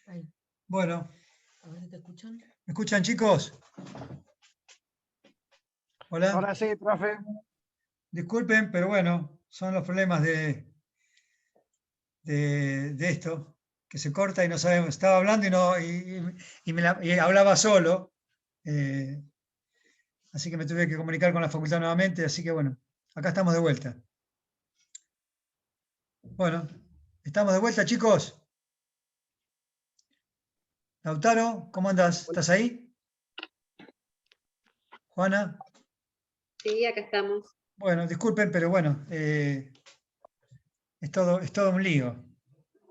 Ahí. Bueno, A ver si te escuchan. ¿me escuchan, chicos? Hola. Ahora sí, profe. Disculpen, pero bueno, son los problemas de esto, que se corta y no sabemos. Estaba hablando y hablaba solo, eh, así que me tuve que comunicar con la facultad nuevamente, así que bueno, acá estamos de vuelta. Bueno, ¿estamos de vuelta, chicos? Lautaro, ¿cómo andás? ¿Estás ahí? Juana. Sí, acá estamos. Bueno, disculpen, pero bueno, es todo un lío.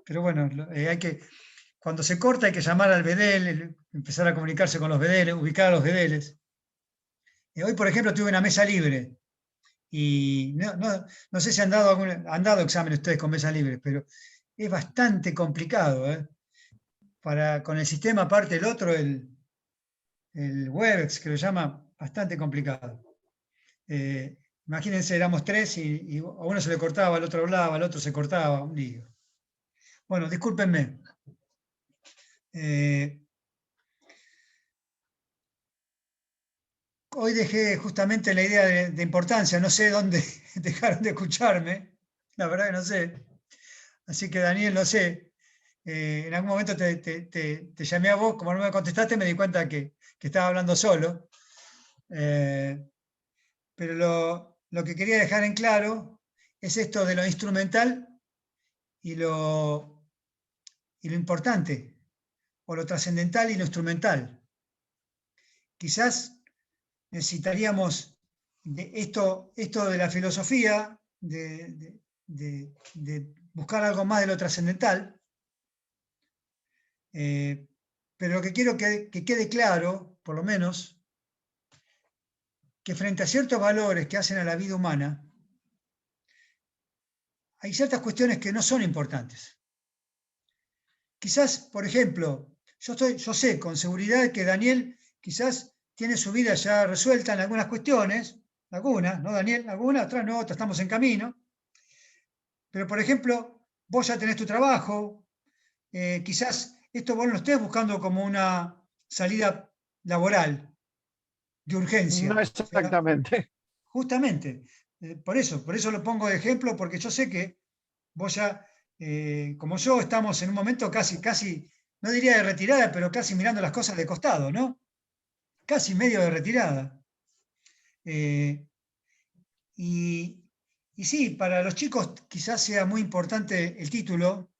Pero bueno, cuando se corta hay que llamar al bedel, empezar a comunicarse con los bedeles, ubicar a los bedeles. Hoy, por ejemplo, tuve una mesa libre y no sé si han dado examen ustedes con mesa libre, pero es bastante complicado, ¿eh? Con el sistema aparte del otro, el Webex, que lo llama, bastante complicado. Imagínense, éramos tres y a uno se le cortaba, al otro hablaba, al otro se cortaba, un lío. Bueno, discúlpenme. Hoy dejé justamente la idea de importancia, no sé dónde dejaron de escucharme, la verdad que no sé. Así que Daniel, no sé, en algún momento te llamé a vos, como no me contestaste, me di cuenta que estaba hablando solo. Pero lo que quería dejar en claro es esto de lo instrumental y lo importante, o lo trascendental y lo instrumental. Quizás necesitaríamos esto de la filosofía, de buscar algo más de lo trascendental, pero lo que quiero que quede claro, por lo menos, que frente a ciertos valores que hacen a la vida humana, hay ciertas cuestiones que no son importantes. Quizás, por ejemplo, yo sé con seguridad que Daniel quizás tiene su vida ya resuelta en algunas cuestiones, algunas, ¿no, Daniel? Algunas, otras no, otras estamos en camino. Pero, por ejemplo, vos ya tenés tu trabajo, quizás esto vos no lo estés buscando como una salida laboral de urgencia. No O sea, exactamente. justamente, por eso lo pongo de ejemplo, porque yo sé que vos ya, como yo, estamos en un momento casi, no diría de retirada, pero casi mirando las cosas de costado, ¿no? Casi medio de retirada. Y, y sí, para los chicos quizás sea muy importante el título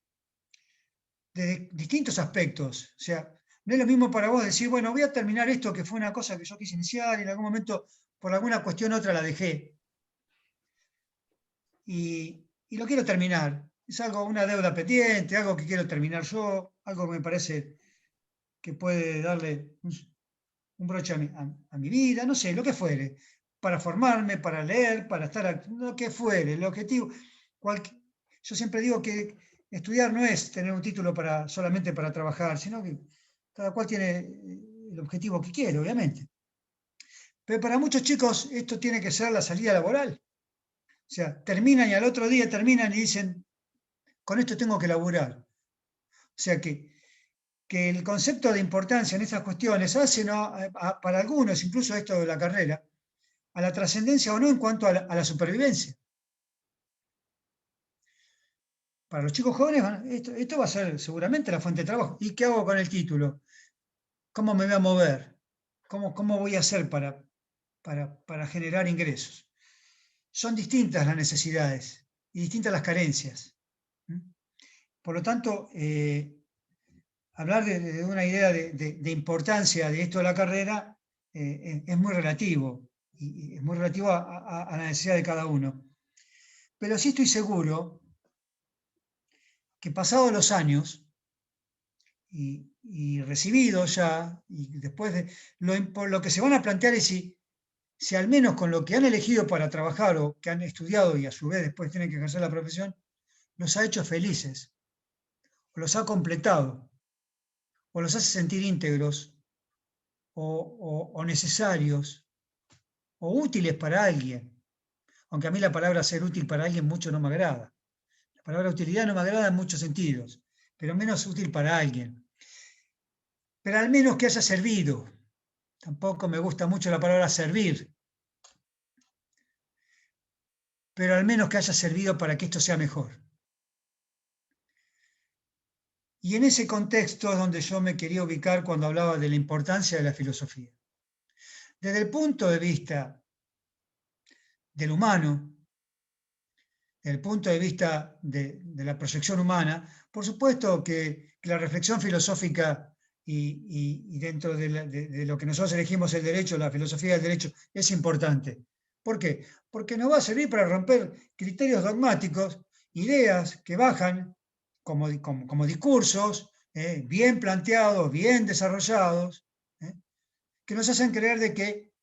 de distintos aspectos. O sea, no es lo mismo para vos decir, bueno, voy a terminar esto que fue una cosa que yo quise iniciar y en algún momento por alguna cuestión u otra la dejé. Y lo quiero terminar. Es algo, una deuda pendiente, algo que quiero terminar yo, algo que me parece que puede darle un broche a mi vida, no sé, lo que fuere, para formarme, para leer, para estar, lo que fuere, el objetivo. Yo siempre digo que estudiar no es tener un título solamente para trabajar, sino que cada cual tiene el objetivo que quiere, obviamente. Pero para muchos chicos esto tiene que ser la salida laboral. O sea, terminan y al otro día terminan y dicen, con esto tengo que laburar. O sea que el concepto de importancia en estas cuestiones hace, ¿no? Para algunos, incluso esto de la carrera, a la trascendencia o no en cuanto a la supervivencia. Para los chicos jóvenes, esto va a ser seguramente la fuente de trabajo. ¿Y qué hago con el título? ¿Cómo me voy a mover? ¿Cómo voy a hacer para generar ingresos? Son distintas las necesidades y distintas las carencias. Por lo tanto, hablar de una idea de importancia de esto de la carrera es muy relativo, y es muy relativo a la necesidad de cada uno. Pero sí estoy seguro que pasados los años y recibidos ya, y después de lo que se van a plantear es si al menos con lo que han elegido para trabajar o que han estudiado y a su vez después tienen que ejercer la profesión, los ha hecho felices, o los ha completado, o los hace sentir íntegros, o necesarios, o útiles para alguien. Aunque a mí la palabra ser útil para alguien mucho no me agrada. La palabra utilidad no me agrada en muchos sentidos, pero menos útil para alguien. pero al menos que haya servido. Tampoco me gusta mucho la palabra servir, pero al menos que haya servido para que esto sea mejor. Y en ese contexto es donde yo me quería ubicar cuando hablaba de la importancia de la filosofía. Desde el punto de vista del humano, desde el punto de vista de la proyección humana, por supuesto que la reflexión filosófica y dentro de lo que nosotros elegimos el derecho, la filosofía del derecho, es importante. ¿Por qué? Porque nos va a servir para romper criterios dogmáticos, ideas que bajan como discursos, bien planteados, bien desarrollados, que nos hacen creer de que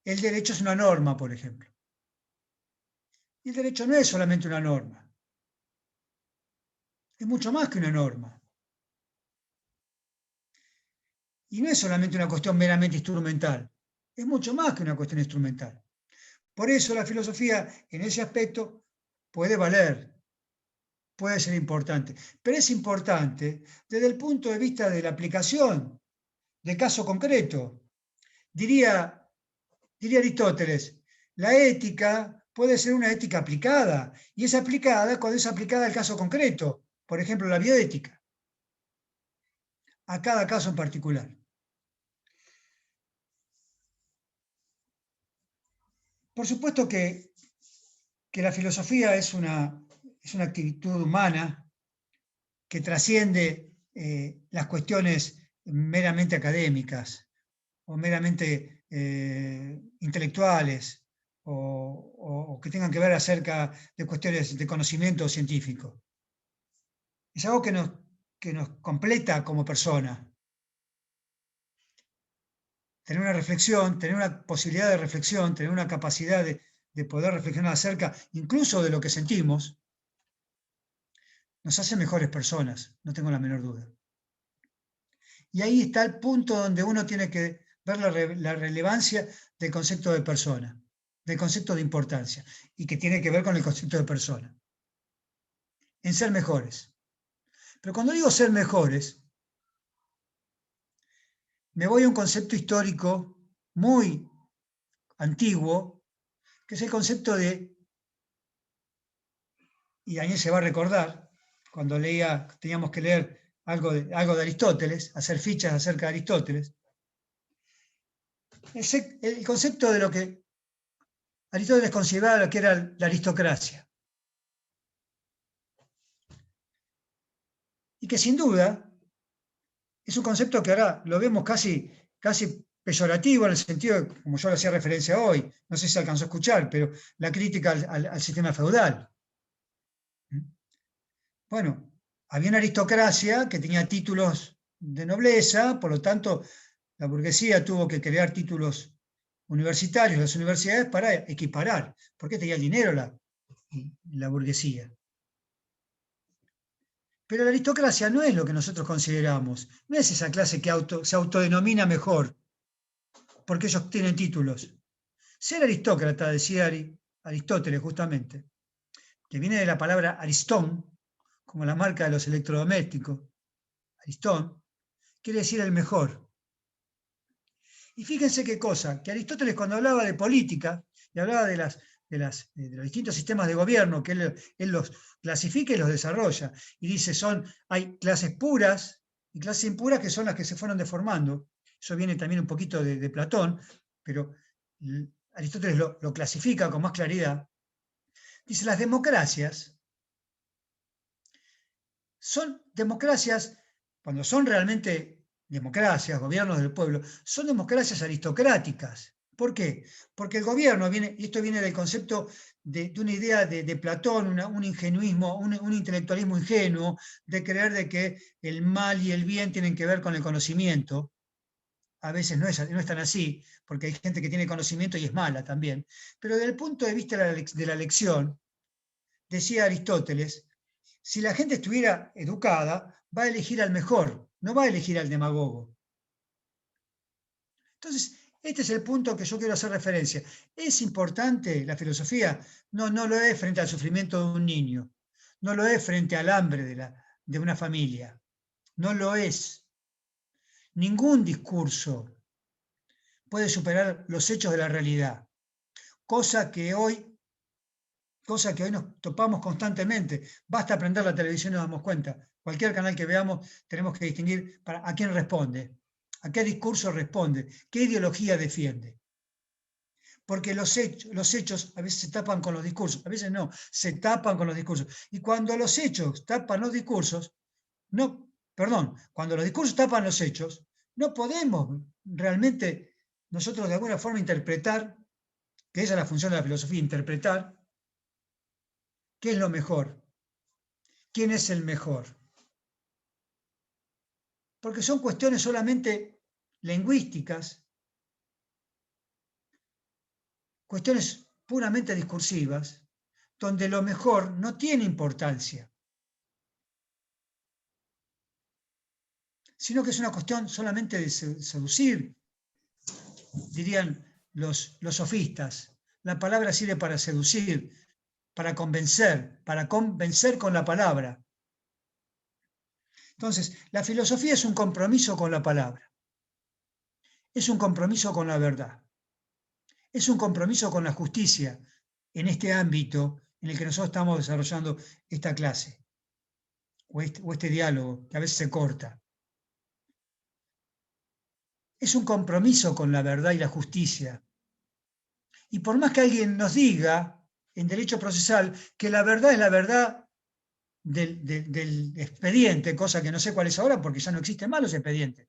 el derecho es una norma, por ejemplo. Y el derecho no es solamente una norma, es mucho más que una norma. Y no es solamente una cuestión meramente instrumental, es mucho más que una cuestión instrumental. Por eso la filosofía en ese aspecto puede valer, puede ser importante, pero es importante desde el punto de vista de la aplicación, de caso concreto. Diría Aristóteles, la ética puede ser una ética aplicada, y es aplicada cuando es aplicada al caso concreto, por ejemplo, la bioética, a cada caso en particular. Por supuesto que la filosofía es una actitud humana que trasciende las cuestiones meramente académicas o meramente intelectuales o que tengan que ver acerca de cuestiones de conocimiento científico. Es algo que nos completa como persona. Tener una reflexión, tener una posibilidad de reflexión, tener una capacidad de poder reflexionar acerca incluso de lo que sentimos, nos hace mejores personas, no tengo la menor duda. Y ahí está el punto donde uno tiene que ver la relevancia del concepto de persona, del concepto de importancia, y que tiene que ver con el concepto de persona, en ser mejores. Pero cuando digo ser mejores, me voy a un concepto histórico muy antiguo, que es el concepto de, y Daniel se va a recordar, cuando teníamos que leer algo de Aristóteles, hacer fichas acerca de Aristóteles, el concepto de lo que Aristóteles consideraba que era la aristocracia. Y que sin duda es un concepto que ahora lo vemos casi peyorativo en el sentido de, como yo le hacía referencia hoy, no sé si se alcanzó a escuchar, pero la crítica al sistema feudal. Bueno, había una aristocracia que tenía títulos de nobleza, por lo tanto, la burguesía tuvo que crear títulos universitarios, las universidades, para equiparar, porque tenía el dinero la burguesía. Pero la aristocracia no es lo que nosotros consideramos, no es esa clase que se autodenomina mejor, porque ellos tienen títulos. Ser aristócrata, decía Aristóteles justamente, que viene de la palabra aristón, como la marca de los electrodomésticos, aristón, quiere decir el mejor. Y fíjense qué cosa, que Aristóteles cuando hablaba de política y hablaba de los distintos sistemas de gobierno, que él los clasifica y los desarrolla, y dice, hay clases puras y clases impuras que son las que se fueron deformando. Eso viene también un poquito de Platón, pero Aristóteles lo clasifica con más claridad. Dice, las democracias son democracias, cuando son realmente democracias, gobiernos del pueblo, son democracias aristocráticas. ¿Por qué? Porque el gobierno viene, y esto viene del concepto de una idea de Platón, un ingenuismo, un intelectualismo ingenuo, de creer de que el mal y el bien tienen que ver con el conocimiento. A veces no es tan así, porque hay gente que tiene conocimiento y es mala también. Pero desde el punto de vista de la elección, decía Aristóteles, si la gente estuviera educada, va a elegir al mejor, no va a elegir al demagogo. Entonces, este es el punto que yo quiero hacer referencia. ¿Es importante la filosofía? No, no lo es frente al sufrimiento de un niño, no lo es frente al hambre de una familia, no lo es. Ningún discurso puede superar los hechos de la realidad, cosa que hoy nos topamos constantemente. Basta prender la televisión y nos damos cuenta. Cualquier canal que veamos tenemos que distinguir a quién responde, a qué discurso responde, qué ideología defiende. Porque los hechos a veces se tapan con los discursos, a veces no, se tapan con los discursos. Y cuando los hechos tapan los discursos, cuando los discursos tapan los hechos, no podemos realmente nosotros de alguna forma interpretar, que esa es la función de la filosofía, interpretar qué es lo mejor, quién es el mejor. Porque son cuestiones solamente lingüísticas, cuestiones puramente discursivas, donde lo mejor no tiene importancia, sino que es una cuestión solamente de seducir, dirían los sofistas. La palabra sirve para seducir, para convencer con la palabra. Entonces, la filosofía es un compromiso con la palabra, es un compromiso con la verdad, es un compromiso con la justicia en este ámbito en el que nosotros estamos desarrollando esta clase o este diálogo que a veces se corta. Es un compromiso con la verdad y la justicia. Y por más que alguien nos diga en derecho procesal que la verdad es la verdad del expediente, cosa que no sé cuál es ahora porque ya no existen más los expedientes.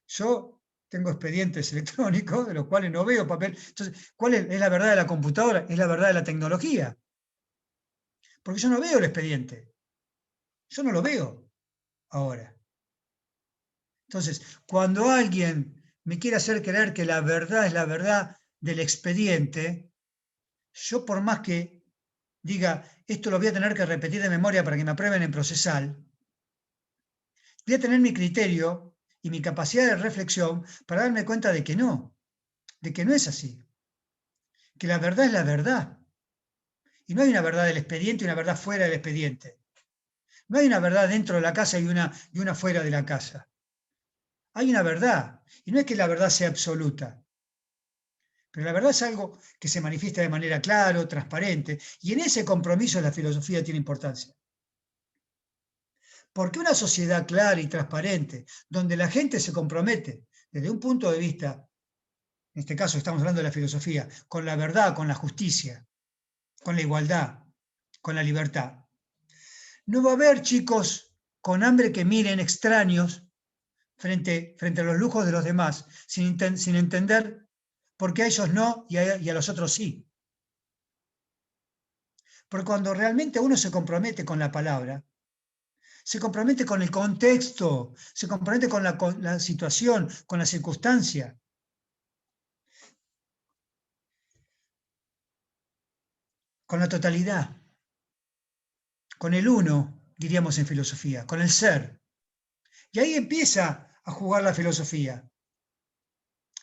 Yo tengo expedientes electrónicos de los cuales no veo papel. Entonces, ¿cuál es la verdad de la computadora? Es la verdad de la tecnología. Porque yo no veo el expediente. Yo no lo veo ahora. Entonces, cuando alguien me quiere hacer creer que la verdad es la verdad del expediente, yo por más que diga, esto lo voy a tener que repetir de memoria para que me aprueben en procesal, voy a tener mi criterio y mi capacidad de reflexión para darme cuenta de que no es así, que la verdad es la verdad. Y no hay una verdad del expediente y una verdad fuera del expediente. No hay una verdad dentro de la casa y una fuera de la casa. Hay una verdad, y no es que la verdad sea absoluta, pero la verdad es algo que se manifiesta de manera clara, transparente, y en ese compromiso la filosofía tiene importancia. Porque una sociedad clara y transparente, donde la gente se compromete desde un punto de vista, en este caso estamos hablando de la filosofía, con la verdad, con la justicia, con la igualdad, con la libertad. No va a haber chicos con hambre que miren extraños frente a los lujos de los demás, sin entender por qué a ellos no y a los otros sí. Porque cuando realmente uno se compromete con la palabra, se compromete con el contexto, se compromete con la situación, con la circunstancia. Con la totalidad, con el uno, diríamos en filosofía, con el ser. Y ahí empieza a jugar la filosofía,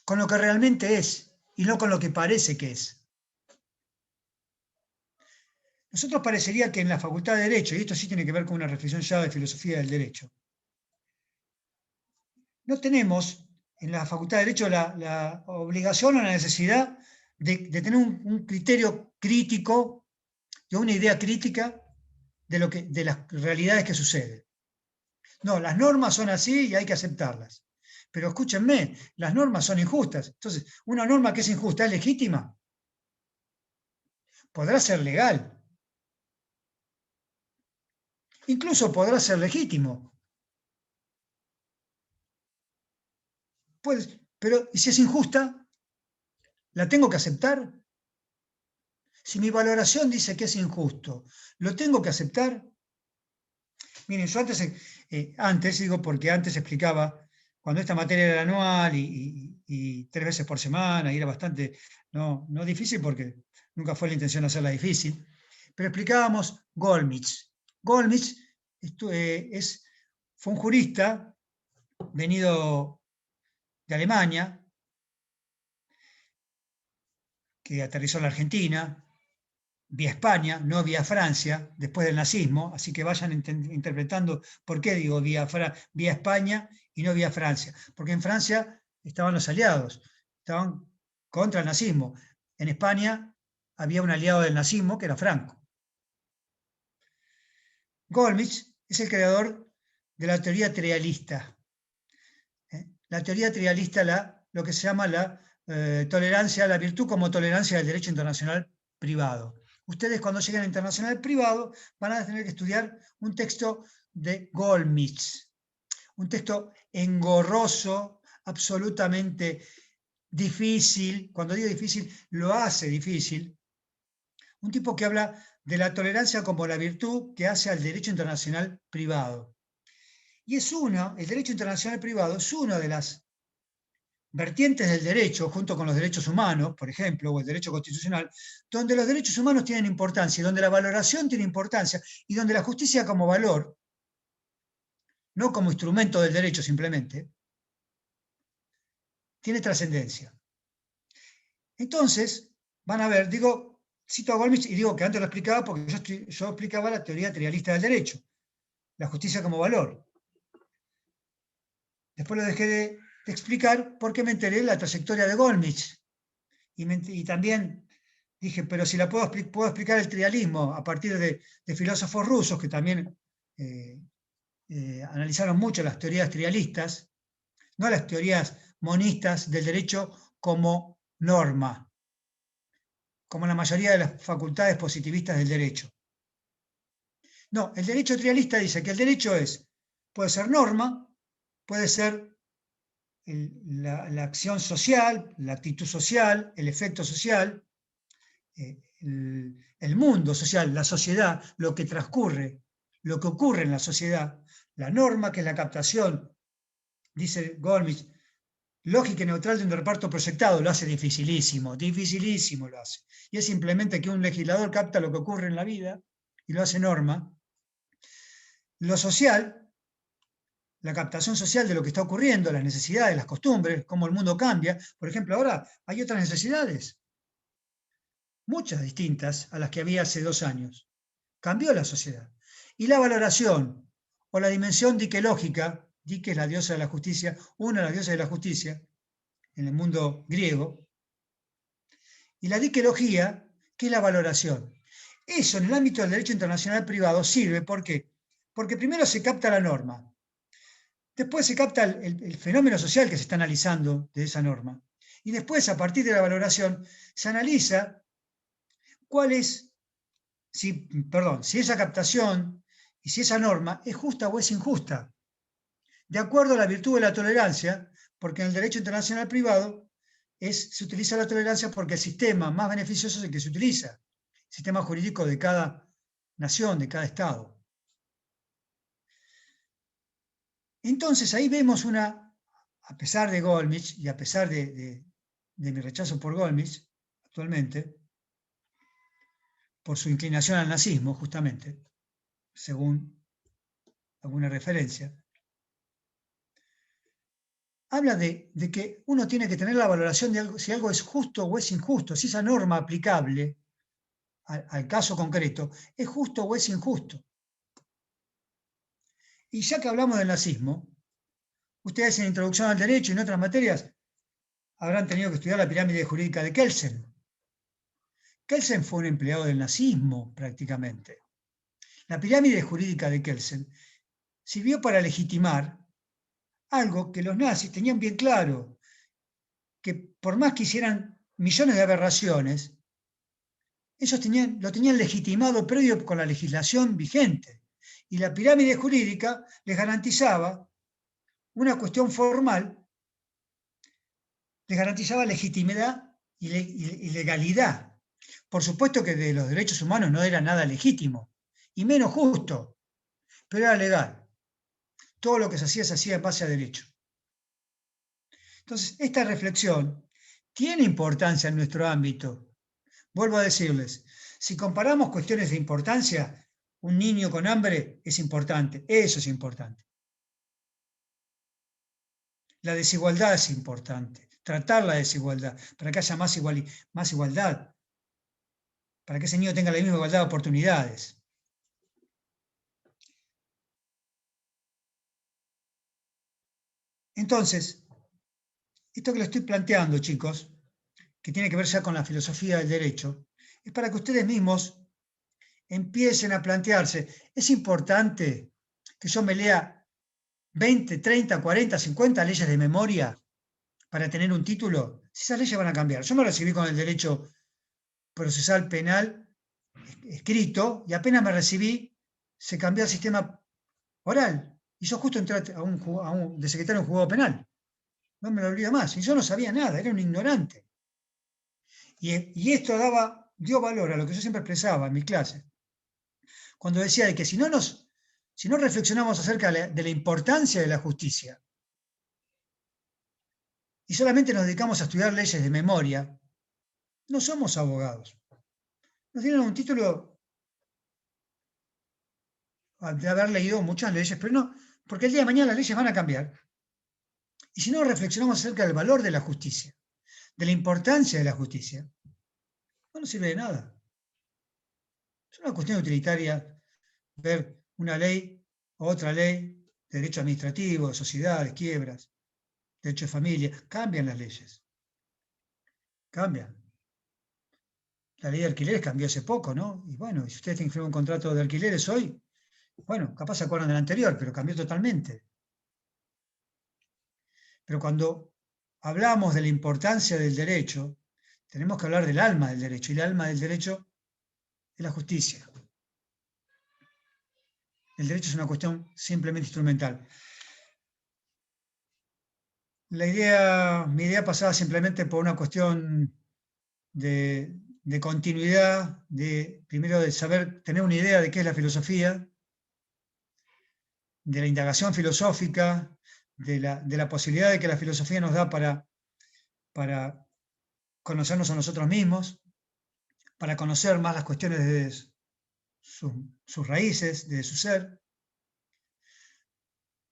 con lo que realmente es y no con lo que parece que es. Nosotros parecería que en la Facultad de Derecho, y esto sí tiene que ver con una reflexión ya de filosofía del derecho, no tenemos en la Facultad de Derecho la obligación o la necesidad de tener un criterio crítico, de una idea crítica de las realidades que suceden. No, las normas son así y hay que aceptarlas. Pero escúchenme, las normas son injustas. Entonces, una norma que es injusta es legítima. Podrá ser legal. Incluso podrá ser legítimo. Pues, pero, ¿y si es injusta? ¿La tengo que aceptar? Si mi valoración dice que es injusto, ¿lo tengo que aceptar? Miren, yo antes digo porque antes explicaba, cuando esta materia era anual y 3 veces por semana, y era bastante, no difícil porque nunca fue la intención hacerla difícil, pero explicábamos Golmich. Golmich fue un jurista venido de Alemania, que aterrizó en la Argentina, vía España, no vía Francia, después del nazismo, así que vayan interpretando por qué digo vía España y no había Francia, porque en Francia estaban los aliados, estaban contra el nazismo. En España había un aliado del nazismo que era Franco. Gólmich es el creador de la teoría trialista. La teoría trialista, lo que se llama la tolerancia a la virtud como tolerancia del derecho internacional privado. Ustedes cuando lleguen a internacional privado van a tener que estudiar un texto de Gólmich, un texto engorroso, absolutamente difícil. Cuando digo difícil, lo hace difícil. Un tipo que habla de la tolerancia como la virtud que hace al derecho internacional privado. Y el derecho internacional privado es una de las vertientes del derecho, junto con los derechos humanos, por ejemplo, o el derecho constitucional, donde los derechos humanos tienen importancia, y donde la valoración tiene importancia, y donde la justicia como valor, no como instrumento del derecho simplemente, tiene trascendencia. Entonces, van a ver, cito a Gólmich y digo que antes lo explicaba porque yo explicaba la teoría trialista del derecho, la justicia como valor. Después lo dejé de explicar porque me enteré de la trayectoria de Gólmich. Y también dije, pero si puedo explicar el trialismo a partir de filósofos rusos que también analizaron mucho las teorías trialistas, no las teorías monistas del derecho como norma, como la mayoría de las facultades positivistas del derecho. No, el derecho trialista dice que el derecho puede ser norma, puede ser la acción social, la actitud social, el efecto social, el mundo social, la sociedad, lo que transcurre, lo que ocurre en la sociedad, la norma, que es la captación, dice Gólmich, lógica y neutral de un reparto proyectado, lo hace dificilísimo, dificilísimo lo hace. Y es simplemente que un legislador capta lo que ocurre en la vida y lo hace norma. Lo social, la captación social de lo que está ocurriendo, las necesidades, las costumbres, cómo el mundo cambia. Por ejemplo, ahora hay otras necesidades, muchas distintas a las que había hace 2 años. Cambió la sociedad. Y la valoración o la dimensión diquelógica, Dique es la diosa de la justicia, una de las diosas de la justicia en el mundo griego, y la diquelogía, que es la valoración. Eso en el ámbito del derecho internacional privado sirve, ¿por qué? Porque primero se capta la norma, después se capta el fenómeno social que se está analizando de esa norma, y después a partir de la valoración se analiza cuál es, si esa captación y si esa norma es justa o es injusta, de acuerdo a la virtud de la tolerancia, porque en el derecho internacional privado se utiliza la tolerancia porque el sistema más beneficioso es el que se utiliza, el sistema jurídico de cada nación, de cada Estado. Entonces ahí vemos a pesar de Gólmich y a pesar de mi rechazo por Gólmich actualmente, por su inclinación al nazismo justamente, según alguna referencia, habla de que uno tiene que tener la valoración de si algo es justo o es injusto, si esa norma aplicable al caso concreto es justo o es injusto. Y ya que hablamos del nazismo, ustedes en Introducción al Derecho y en otras materias habrán tenido que estudiar la pirámide jurídica de Kelsen. Kelsen fue un empleado del nazismo prácticamente. La pirámide jurídica de Kelsen sirvió para legitimar algo que los nazis tenían bien claro, que por más que hicieran millones de aberraciones, ellos lo tenían legitimado previo con la legislación vigente. Y la pirámide jurídica les garantizaba una cuestión formal, les garantizaba legitimidad y legalidad. Por supuesto que de los derechos humanos no era nada legítimo, y menos justo, pero era legal. Todo lo que se hacía en base a derecho. Entonces, esta reflexión tiene importancia en nuestro ámbito. Vuelvo a decirles, si comparamos cuestiones de importancia, un niño con hambre es importante, eso es importante. La desigualdad es importante, tratar la desigualdad, para que haya más igualdad, para que ese niño tenga la misma igualdad de oportunidades. Entonces, esto que le estoy planteando, chicos, que tiene que ver ya con la filosofía del derecho, es para que ustedes mismos empiecen a plantearse, ¿es importante que yo me lea 20, 30, 40, 50 leyes de memoria para tener un título? Si esas leyes van a cambiar. Yo me recibí con el derecho procesal penal escrito y apenas me recibí, se cambió el sistema oral. Y yo justo entré de secretario en un juzgado penal. No me lo olvido más. Y yo no sabía nada, era un ignorante. Y esto dio valor a lo que yo siempre expresaba en mi clase, cuando decía de que si no reflexionamos acerca de la importancia de la justicia y solamente nos dedicamos a estudiar leyes de memoria, no somos abogados. Nos tienen un título de haber leído muchas leyes, pero no, porque el día de mañana las leyes van a cambiar. Y si no reflexionamos acerca del valor de la justicia, de la importancia de la justicia, no nos sirve de nada. Es una cuestión utilitaria ver una ley o otra ley de derecho administrativo, de sociedades, quiebras, derecho de familia. Cambian las leyes. Cambian. La ley de alquileres cambió hace poco, ¿no? Y bueno, si ustedes tienen que firmar un contrato de alquileres hoy, bueno, capaz se acuerdan del anterior, pero cambió totalmente. Pero cuando hablamos de la importancia del derecho, tenemos que hablar del alma del derecho, y el alma del derecho es la justicia. El derecho es una cuestión simplemente instrumental. Mi idea pasaba simplemente por una cuestión de continuidad, primero de saber, tener una idea de qué es la filosofía, de la indagación filosófica, de la posibilidad de que la filosofía nos da para conocernos a nosotros mismos, para conocer más las cuestiones de sus raíces, de su ser,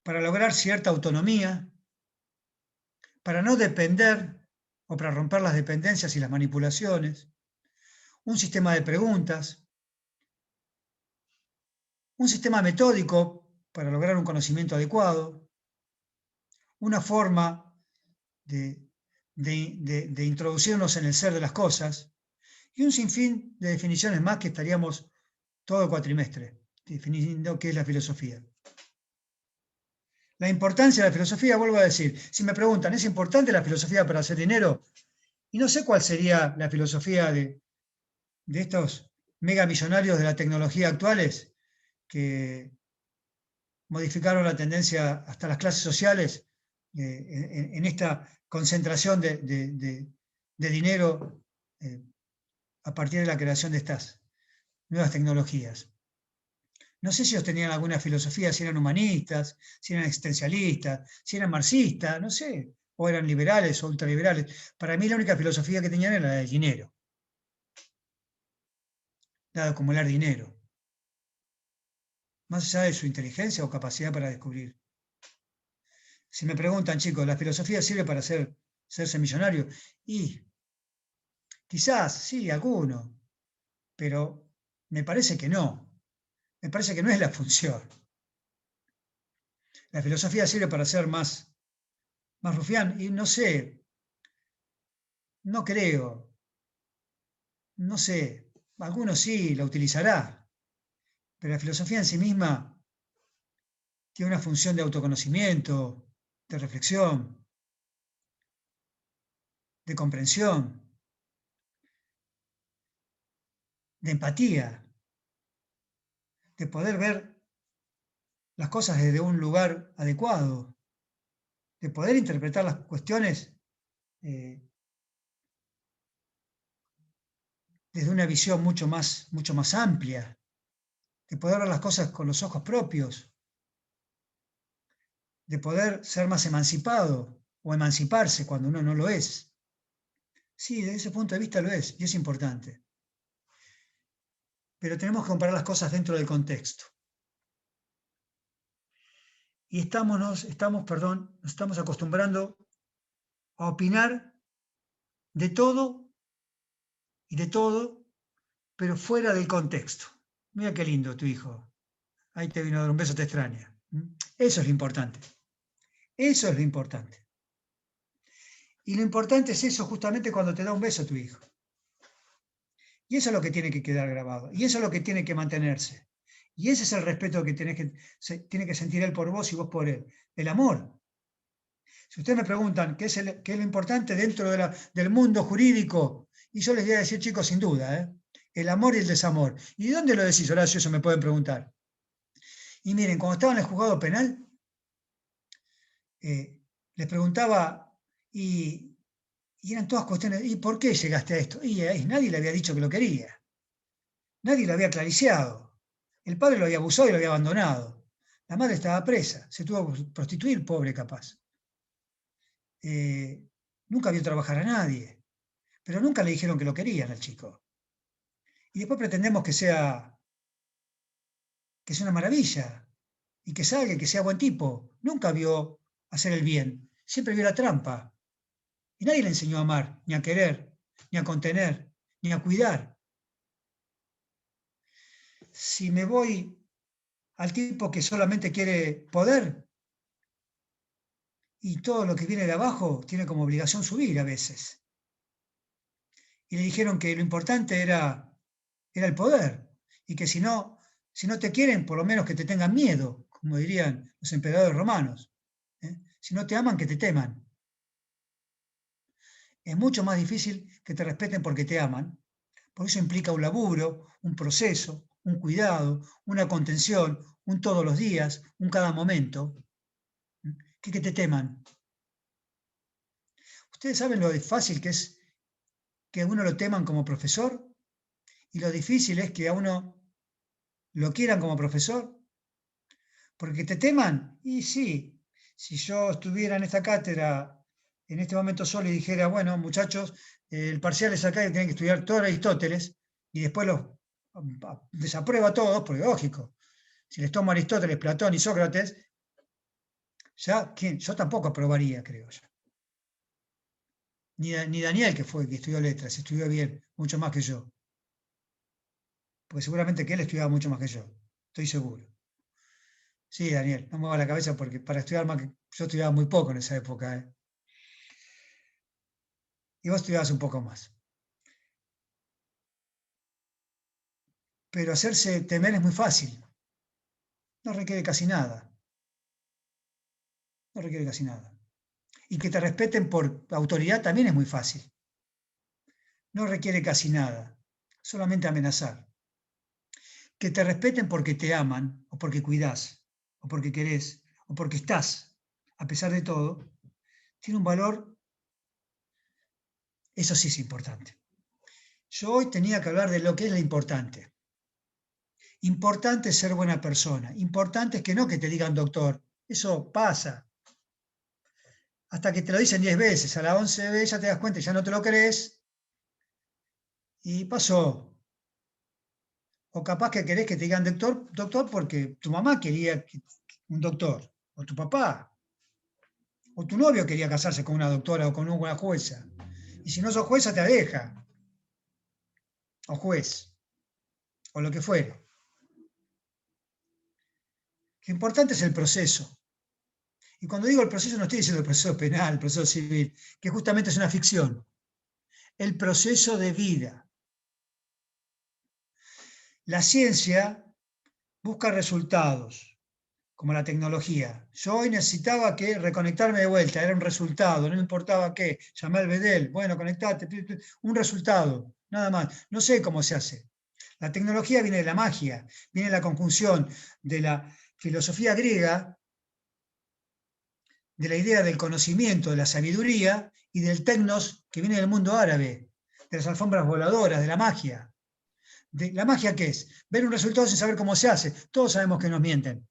para lograr cierta autonomía, para no depender o para romper las dependencias y las manipulaciones, un sistema de preguntas, un sistema metódico para lograr un conocimiento adecuado, una forma de introducirnos en el ser de las cosas y un sinfín de definiciones más que estaríamos todo el cuatrimestre definiendo qué es la filosofía. La importancia de la filosofía, vuelvo a decir, si me preguntan, ¿es importante la filosofía para hacer dinero? Y no sé cuál sería la filosofía de estos megamillonarios de la tecnología actuales que modificaron la tendencia hasta las clases sociales en esta concentración de dinero a partir de la creación de estas nuevas tecnologías. No sé si ellos tenían alguna filosofía, si eran humanistas, si eran existencialistas, si eran marxistas, no sé, o eran liberales o ultraliberales. Para mí la única filosofía que tenían era la del dinero, la de acumular dinero, más allá de su inteligencia o capacidad para descubrir. Si me preguntan, chicos, ¿la filosofía sirve para serse millonario? Y quizás, sí, alguno, pero me parece que no. Me parece que no es la función. La filosofía sirve para ser más rufián, y no sé, no creo, no sé, algunos sí la utilizará, pero la filosofía en sí misma tiene una función de autoconocimiento, de reflexión, de comprensión, de empatía, de poder ver las cosas desde un lugar adecuado, de poder interpretar las cuestiones desde una visión mucho más amplia, de poder ver las cosas con los ojos propios, de poder ser más emancipado o emanciparse cuando uno no lo es. Sí, desde ese punto de vista lo es, y es importante. Pero tenemos que comparar las cosas dentro del contexto. Y nos estamos acostumbrando a opinar de todo y de todo, pero fuera del contexto. Mira qué lindo tu hijo. Ahí te vino a dar un beso, te extraña. Eso es lo importante. Eso es lo importante. Y lo importante es eso justamente cuando te da un beso a tu hijo. Y eso es lo que tiene que quedar grabado. Y eso es lo que tiene que mantenerse. Y ese es el respeto que tiene que sentir él por vos y vos por él. El amor. Si ustedes me preguntan qué es lo importante dentro del mundo jurídico, y yo les voy a decir, chicos, sin duda, el amor y el desamor. ¿Y de dónde lo decís, Horacio? Eso me pueden preguntar. Y miren, cuando estaba en el juzgado penal, les preguntaba, y eran todas cuestiones, ¿y por qué llegaste a esto? Y nadie le había dicho que lo quería. Nadie lo había acariciado. El padre lo había abusado y lo había abandonado. La madre estaba presa, se tuvo que prostituir, pobre capaz. Nunca vio trabajar a nadie, pero nunca le dijeron que lo querían al chico. Y después pretendemos que sea una maravilla, y que salga, que sea buen tipo. Nunca vio hacer el bien, siempre vio la trampa. Y nadie le enseñó a amar, ni a querer, ni a contener, ni a cuidar. Si me voy al tipo que solamente quiere poder, y todo lo que viene de abajo tiene como obligación subir a veces. Y le dijeron que lo importante era el poder, y que si no te quieren, por lo menos que te tengan miedo, como dirían los emperadores romanos. Si no te aman, que te teman. Es mucho más difícil que te respeten porque te aman, porque eso implica un laburo, un proceso, un cuidado, una contención, un todos los días, un cada momento, que te teman. Ustedes saben lo fácil que es que a uno lo teman como profesor, y lo difícil es que a uno lo quieran como profesor, porque te teman. Y sí, si yo estuviera en esta cátedra en este momento solo y dijera, bueno, muchachos, el parcial es acá y tienen que estudiar todo Aristóteles, y después los desapruebo a todos, porque lógico, si les tomo Aristóteles, Platón y Sócrates, ya, yo tampoco aprobaría, creo yo. Ni Daniel, que estudió letras, estudió bien, mucho más que yo. Porque seguramente que él estudiaba mucho más que yo, estoy seguro. Sí, Daniel, no me mueva la cabeza porque para estudiar más que yo estudiaba muy poco en esa época, ¿eh? Y vos estudiabas un poco más. Pero hacerse temer es muy fácil, no requiere casi nada, no requiere casi nada. Y que te respeten por autoridad también es muy fácil, no requiere casi nada, solamente amenazar. Que te respeten porque te aman, o porque cuidás, o porque querés, o porque estás, a pesar de todo, tiene un valor, eso sí es importante. Yo hoy tenía que hablar de lo que es lo importante. Importante es ser buena persona. Importante es que no que te digan doctor. Eso pasa. Hasta que te lo dicen 10 veces. A la 11 vez ya te das cuenta y ya no te lo crees. Y pasó. O capaz que querés que te digan doctor porque tu mamá quería un doctor. O tu papá. O tu novio quería casarse con una doctora o con una jueza. Y si no sos jueza, te deja. O juez. O lo que fuere. Lo importante es el proceso. Y cuando digo el proceso, no estoy diciendo el proceso penal, el proceso civil, que justamente es una ficción. El proceso de vida. La ciencia busca resultados, como la tecnología. Yo hoy necesitaba reconectarme de vuelta, era un resultado, no me importaba qué, llamé al Bedel, bueno, conectate, un resultado, nada más. No sé cómo se hace. La tecnología viene de la magia, viene de la conjunción de la filosofía griega, de la idea del conocimiento, de la sabiduría, y del tecnos que viene del mundo árabe, de las alfombras voladoras, de la magia. ¿La magia qué es? Ver un resultado sin saber cómo se hace. Todos sabemos que nos mienten.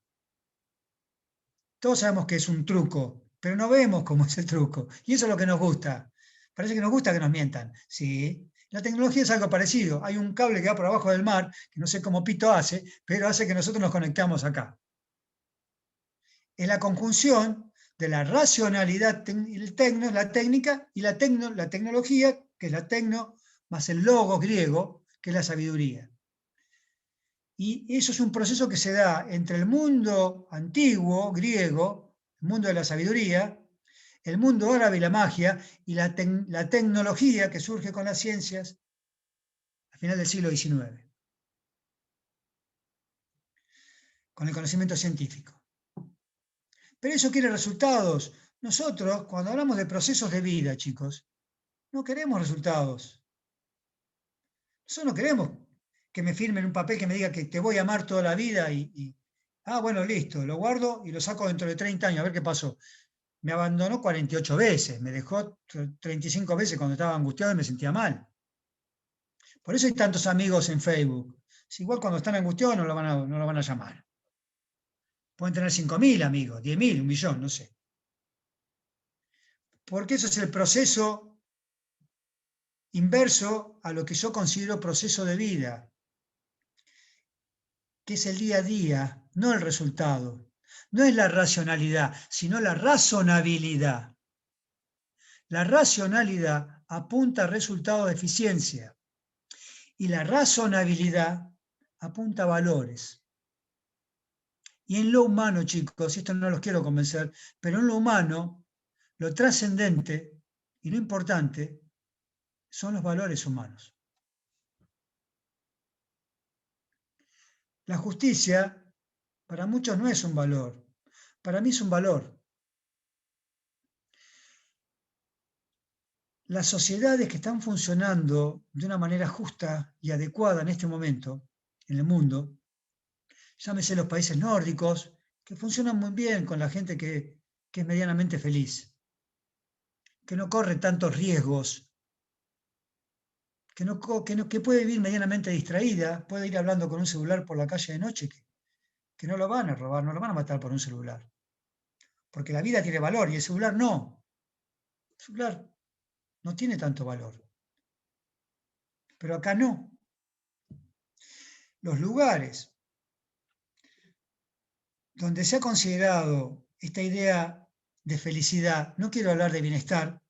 Todos sabemos que es un truco, pero no vemos cómo es el truco. Y eso es lo que nos gusta. Parece que nos gusta que nos mientan. Sí. La tecnología es algo parecido. Hay un cable que va por abajo del mar, que no sé cómo pito hace, pero hace que nosotros nos conectamos acá. Es la conjunción de la racionalidad, el tecno, la técnica, y la tecnología, que es la tecno, más el logos griego, que es la sabiduría. Y eso es un proceso que se da entre el mundo antiguo, griego, el mundo de la sabiduría, el mundo árabe y la magia, y la tecnología que surge con las ciencias al final del siglo XIX, con el conocimiento científico. Pero eso quiere resultados. Nosotros, cuando hablamos de procesos de vida, chicos, no queremos resultados. Nosotros no queremos que me firmen un papel que me diga que te voy a amar toda la vida bueno, listo, lo guardo y lo saco dentro de 30 años, a ver qué pasó. Me abandonó 48 veces, me dejó 35 veces cuando estaba angustiado y me sentía mal. Por eso hay tantos amigos en Facebook. Si igual cuando están angustiados no lo van a llamar. Pueden tener 5.000 amigos, 10.000, 1.000.000, no sé. Porque eso es el proceso inverso a lo que yo considero proceso de vida, que es el día a día, no el resultado. No es la racionalidad, sino la razonabilidad. La racionalidad apunta a resultados de eficiencia y la razonabilidad apunta a valores. Y en lo humano, chicos, y esto no los quiero convencer, pero en lo humano, lo trascendente y lo importante son los valores humanos. La justicia para muchos no es un valor, para mí es un valor. Las sociedades que están funcionando de una manera justa y adecuada en este momento, en el mundo, llámese los países nórdicos, que funcionan muy bien con la gente que es medianamente feliz, que no corre tantos riesgos, que puede vivir medianamente distraída, puede ir hablando con un celular por la calle de noche, que no lo van a robar, no lo van a matar por un celular. Porque la vida tiene valor y el celular no. El celular no tiene tanto valor. Pero acá no. Los lugares donde se ha considerado esta idea de felicidad, no quiero hablar de bienestar,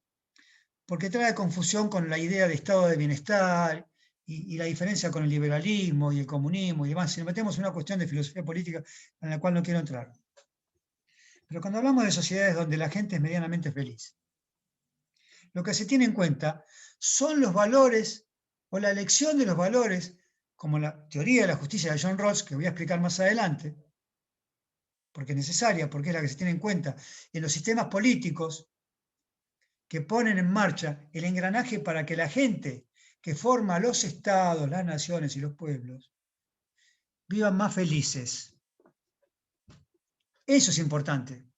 porque trae confusión con la idea de estado de bienestar y la diferencia con el liberalismo y el comunismo y demás. Si nos metemos en una cuestión de filosofía política en la cual no quiero entrar. Pero cuando hablamos de sociedades donde la gente es medianamente feliz, lo que se tiene en cuenta son los valores o la elección de los valores, como la teoría de la justicia de John Rawls, que voy a explicar más adelante, porque es necesaria, porque es la que se tiene en cuenta en los sistemas políticos que ponen en marcha el engranaje para que la gente que forma los estados, las naciones y los pueblos vivan más felices. Eso es importante.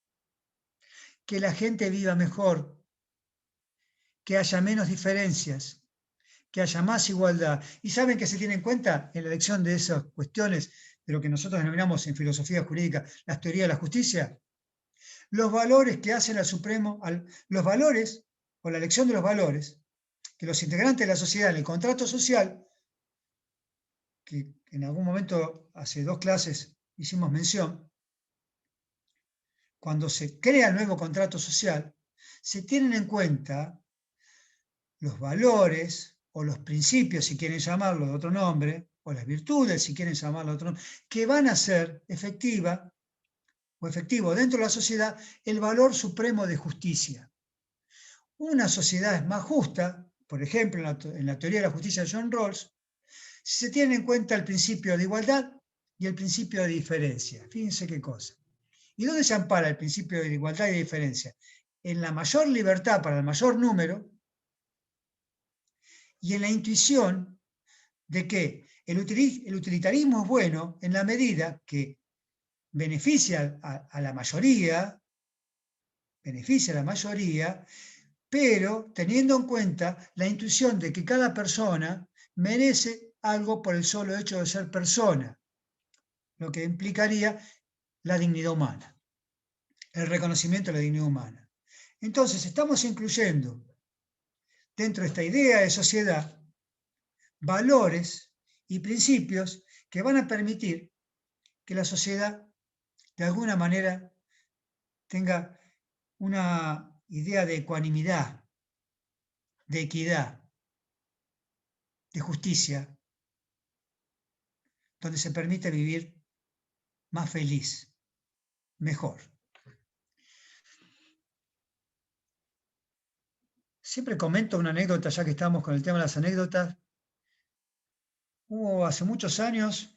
Que la gente viva mejor, que haya menos diferencias, que haya más igualdad. ¿Y saben qué se tiene en cuenta en la elección de esas cuestiones de lo que nosotros denominamos en filosofía jurídica las teorías de la justicia? Los valores que hacen al Supremo, los valores o la elección de los valores que los integrantes de la sociedad en el contrato social, que en algún momento hace 2 clases hicimos mención, cuando se crea el nuevo contrato social, se tienen en cuenta los valores o los principios, si quieren llamarlo de otro nombre, o las virtudes, si quieren llamarlo de otro nombre, que van a ser efectiva o efectivo dentro de la sociedad el valor supremo de justicia. Una sociedad es más justa, por ejemplo, en la teoría de la justicia de John Rawls, si se tiene en cuenta el principio de igualdad y el principio de diferencia. Fíjense qué cosa. ¿Y dónde se ampara el principio de igualdad y de diferencia? En la mayor libertad para el mayor número y en la intuición de que el utilitarismo es bueno en la medida que beneficia a la mayoría, pero teniendo en cuenta la intuición de que cada persona merece algo por el solo hecho de ser persona, lo que implicaría la dignidad humana, el reconocimiento de la dignidad humana. Entonces, estamos incluyendo dentro de esta idea de sociedad valores y principios que van a permitir que la sociedad de alguna manera tenga una idea de ecuanimidad, de equidad, de justicia, donde se permite vivir más feliz, mejor. siempre comento una anécdota, ya que estamos con el tema de las anécdotas. Hubo hace muchos años,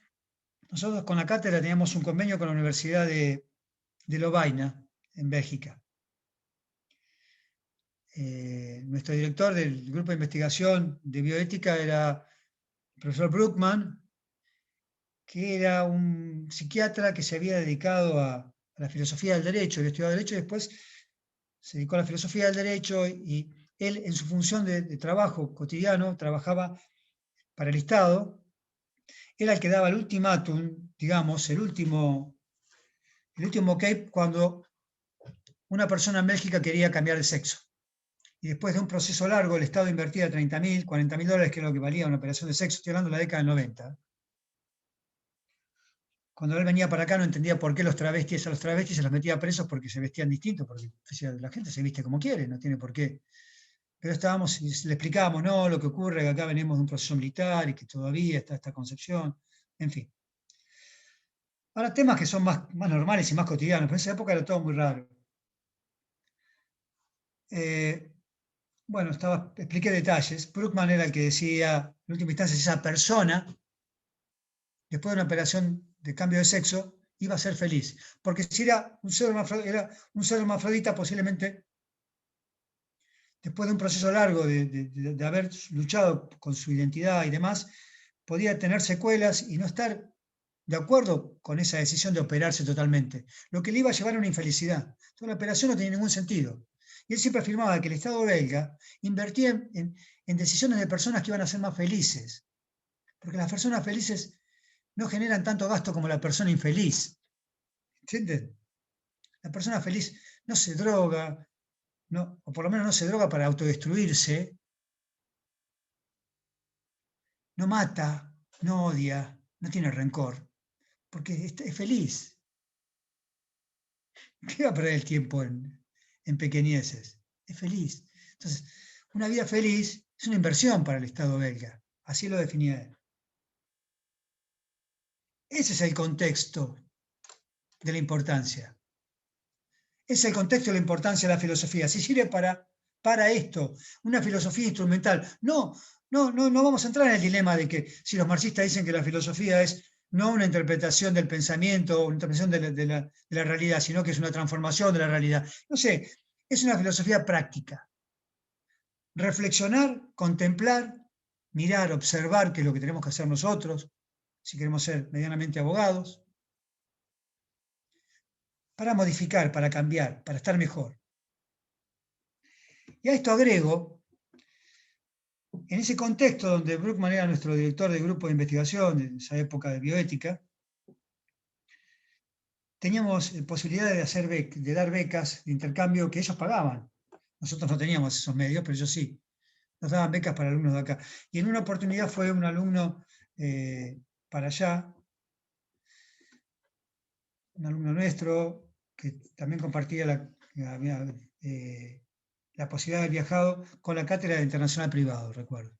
nosotros con la cátedra teníamos un convenio con la Universidad de Lovaina, en Bélgica. Nuestro director del grupo de investigación de bioética era el profesor Bruckmann, que era un psiquiatra que se había dedicado a la filosofía del derecho, había estudiado derecho y después se dedicó a la filosofía del derecho y él en su función de trabajo cotidiano trabajaba para el Estado, era el que daba el ultimátum, digamos, el último ok cuando una persona en Bélgica quería cambiar de sexo. Y después de un proceso largo, el Estado invertía 30.000, 40.000 dólares, que es lo que valía una operación de sexo, estoy hablando de la década del 90. Cuando él venía para acá no entendía por qué a los travestis se los metía presos porque se vestían distintos, porque la gente se viste como quiere, no tiene por qué. Pero estábamos y le explicábamos, no, lo que ocurre es que acá venimos de un proceso militar y que todavía está esta concepción, en fin. Ahora, temas que son más normales y más cotidianos, pero en esa época era todo muy raro. Bueno, expliqué detalles. Bruckmann era el que decía, en última instancia, si esa persona, después de una operación de cambio de sexo, iba a ser feliz. Porque si era un ser hermafrodita, posiblemente, después de un proceso largo de haber luchado con su identidad y demás, podía tener secuelas y no estar de acuerdo con esa decisión de operarse totalmente, lo que le iba a llevar a una infelicidad. Entonces la operación no tenía ningún sentido. Y él siempre afirmaba que el Estado belga invertía en decisiones de personas que iban a ser más felices, porque las personas felices no generan tanto gasto como la persona infeliz. ¿Entienden? La persona feliz no se droga, no, o por lo menos no se droga para autodestruirse, no mata, no odia, no tiene rencor, porque es feliz. ¿Qué va a perder el tiempo en pequeñeces? Es feliz. Entonces, una vida feliz es una inversión para el Estado belga. Así lo definía él. Ese es el contexto de la importancia. Ese es el contexto de la importancia de la filosofía. Si sirve para esto, una filosofía instrumental. No vamos a entrar en el dilema de que si los marxistas dicen que la filosofía es no una interpretación del pensamiento o una interpretación de la realidad, sino que es una transformación de la realidad. No sé, es una filosofía práctica. Reflexionar, contemplar, mirar, observar, que es lo que tenemos que hacer nosotros, si queremos ser medianamente abogados, para modificar, para cambiar, para estar mejor. Y a esto agrego, en ese contexto donde Bruckmann era nuestro director de grupo de investigación, en esa época de bioética, teníamos posibilidad de dar becas de intercambio que ellos pagaban. Nosotros no teníamos esos medios, pero ellos sí. Nos daban becas para alumnos de acá. Y en una oportunidad fue un alumno para allá, un alumno nuestro que también compartía la posibilidad de haber viajado con la cátedra de internacional privado, recuerdo.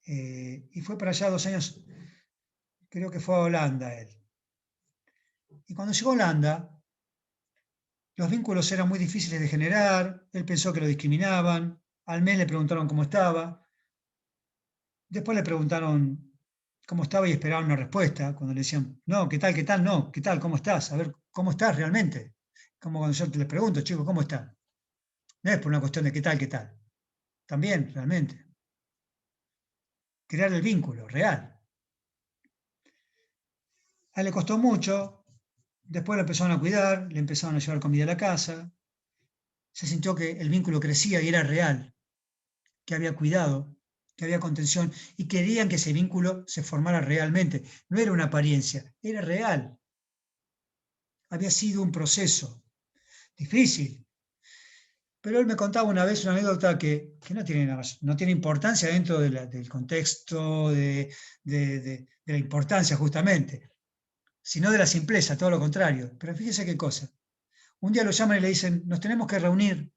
Y fue para allá 2 años, creo que fue a Holanda él. Y cuando llegó a Holanda, los vínculos eran muy difíciles de generar, él pensó que lo discriminaban, al mes le preguntaron cómo estaba, después le preguntaron cómo estaba y esperaban una respuesta, cuando le decían, no, ¿qué tal? No, ¿qué tal? ¿Cómo estás? A ver, ¿cómo estás realmente? Como cuando yo les pregunto, chicos, ¿cómo están? No es por una cuestión de qué tal. También, realmente. Crear el vínculo real. A él le costó mucho, después lo empezaron a cuidar, le empezaron a llevar comida a la casa, se sintió que el vínculo crecía y era real, que había cuidado, que había contención y querían que ese vínculo se formara realmente. No era una apariencia, era real. Había sido un proceso difícil. Pero él me contaba una vez una anécdota que no tiene importancia dentro del contexto de la importancia justamente, sino de la simpleza, todo lo contrario. Pero fíjese qué cosa. Un día lo llaman y le dicen, nos tenemos que reunir.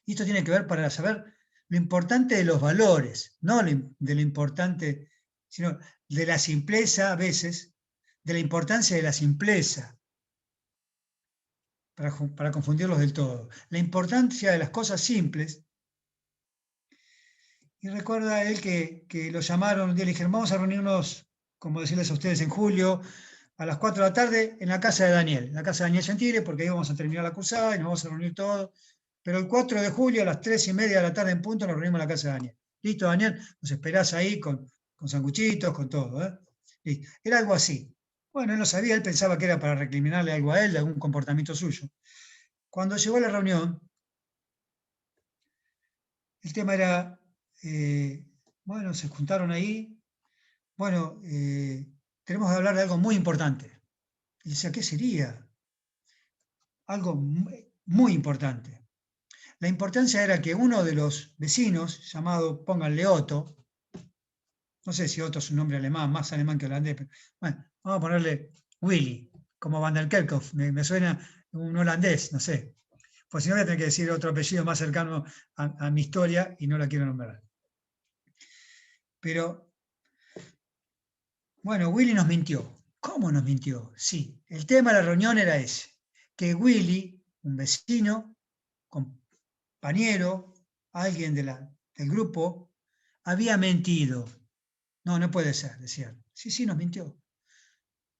Y esto tiene que ver para saber lo importante de los valores, no de lo importante, sino de la simpleza a veces, de la importancia de la simpleza. para confundirlos del todo. La importancia de las cosas simples. Y recuerda él que lo llamaron un día, le dijeron, vamos a reunirnos, como decirles a ustedes, en julio, a las 4 de la tarde, en la casa de Daniel, en la casa de Daniel Gentile, porque ahí vamos a terminar la cursada y nos vamos a reunir todos. Pero el 4 de julio, a las 3:30 de la tarde en punto, nos reunimos en la casa de Daniel. Listo, Daniel, nos esperás ahí con sanguchitos, con todo. Listo. Era algo así. Bueno, él no sabía, él pensaba que era para recriminarle algo a él de algún comportamiento suyo. Cuando llegó a la reunión, el tema era, bueno, se juntaron ahí, bueno, tenemos que hablar de algo muy importante. Y decía, ¿qué sería? Algo muy importante. La importancia era que uno de los vecinos, llamado, pónganle Otto, no sé si Otto es un nombre alemán, más alemán que holandés, pero bueno, vamos a ponerle Willy, como Van der Kerkhoff, me suena un holandés, no sé. Pues si no voy a tener que decir otro apellido más cercano a mi historia y no la quiero nombrar. Pero, bueno, Willy nos mintió. ¿Cómo nos mintió? Sí, el tema de la reunión era ese, que Willy, un vecino, compañero, alguien del grupo, había mentido. No, no puede ser, decían. Sí, nos mintió.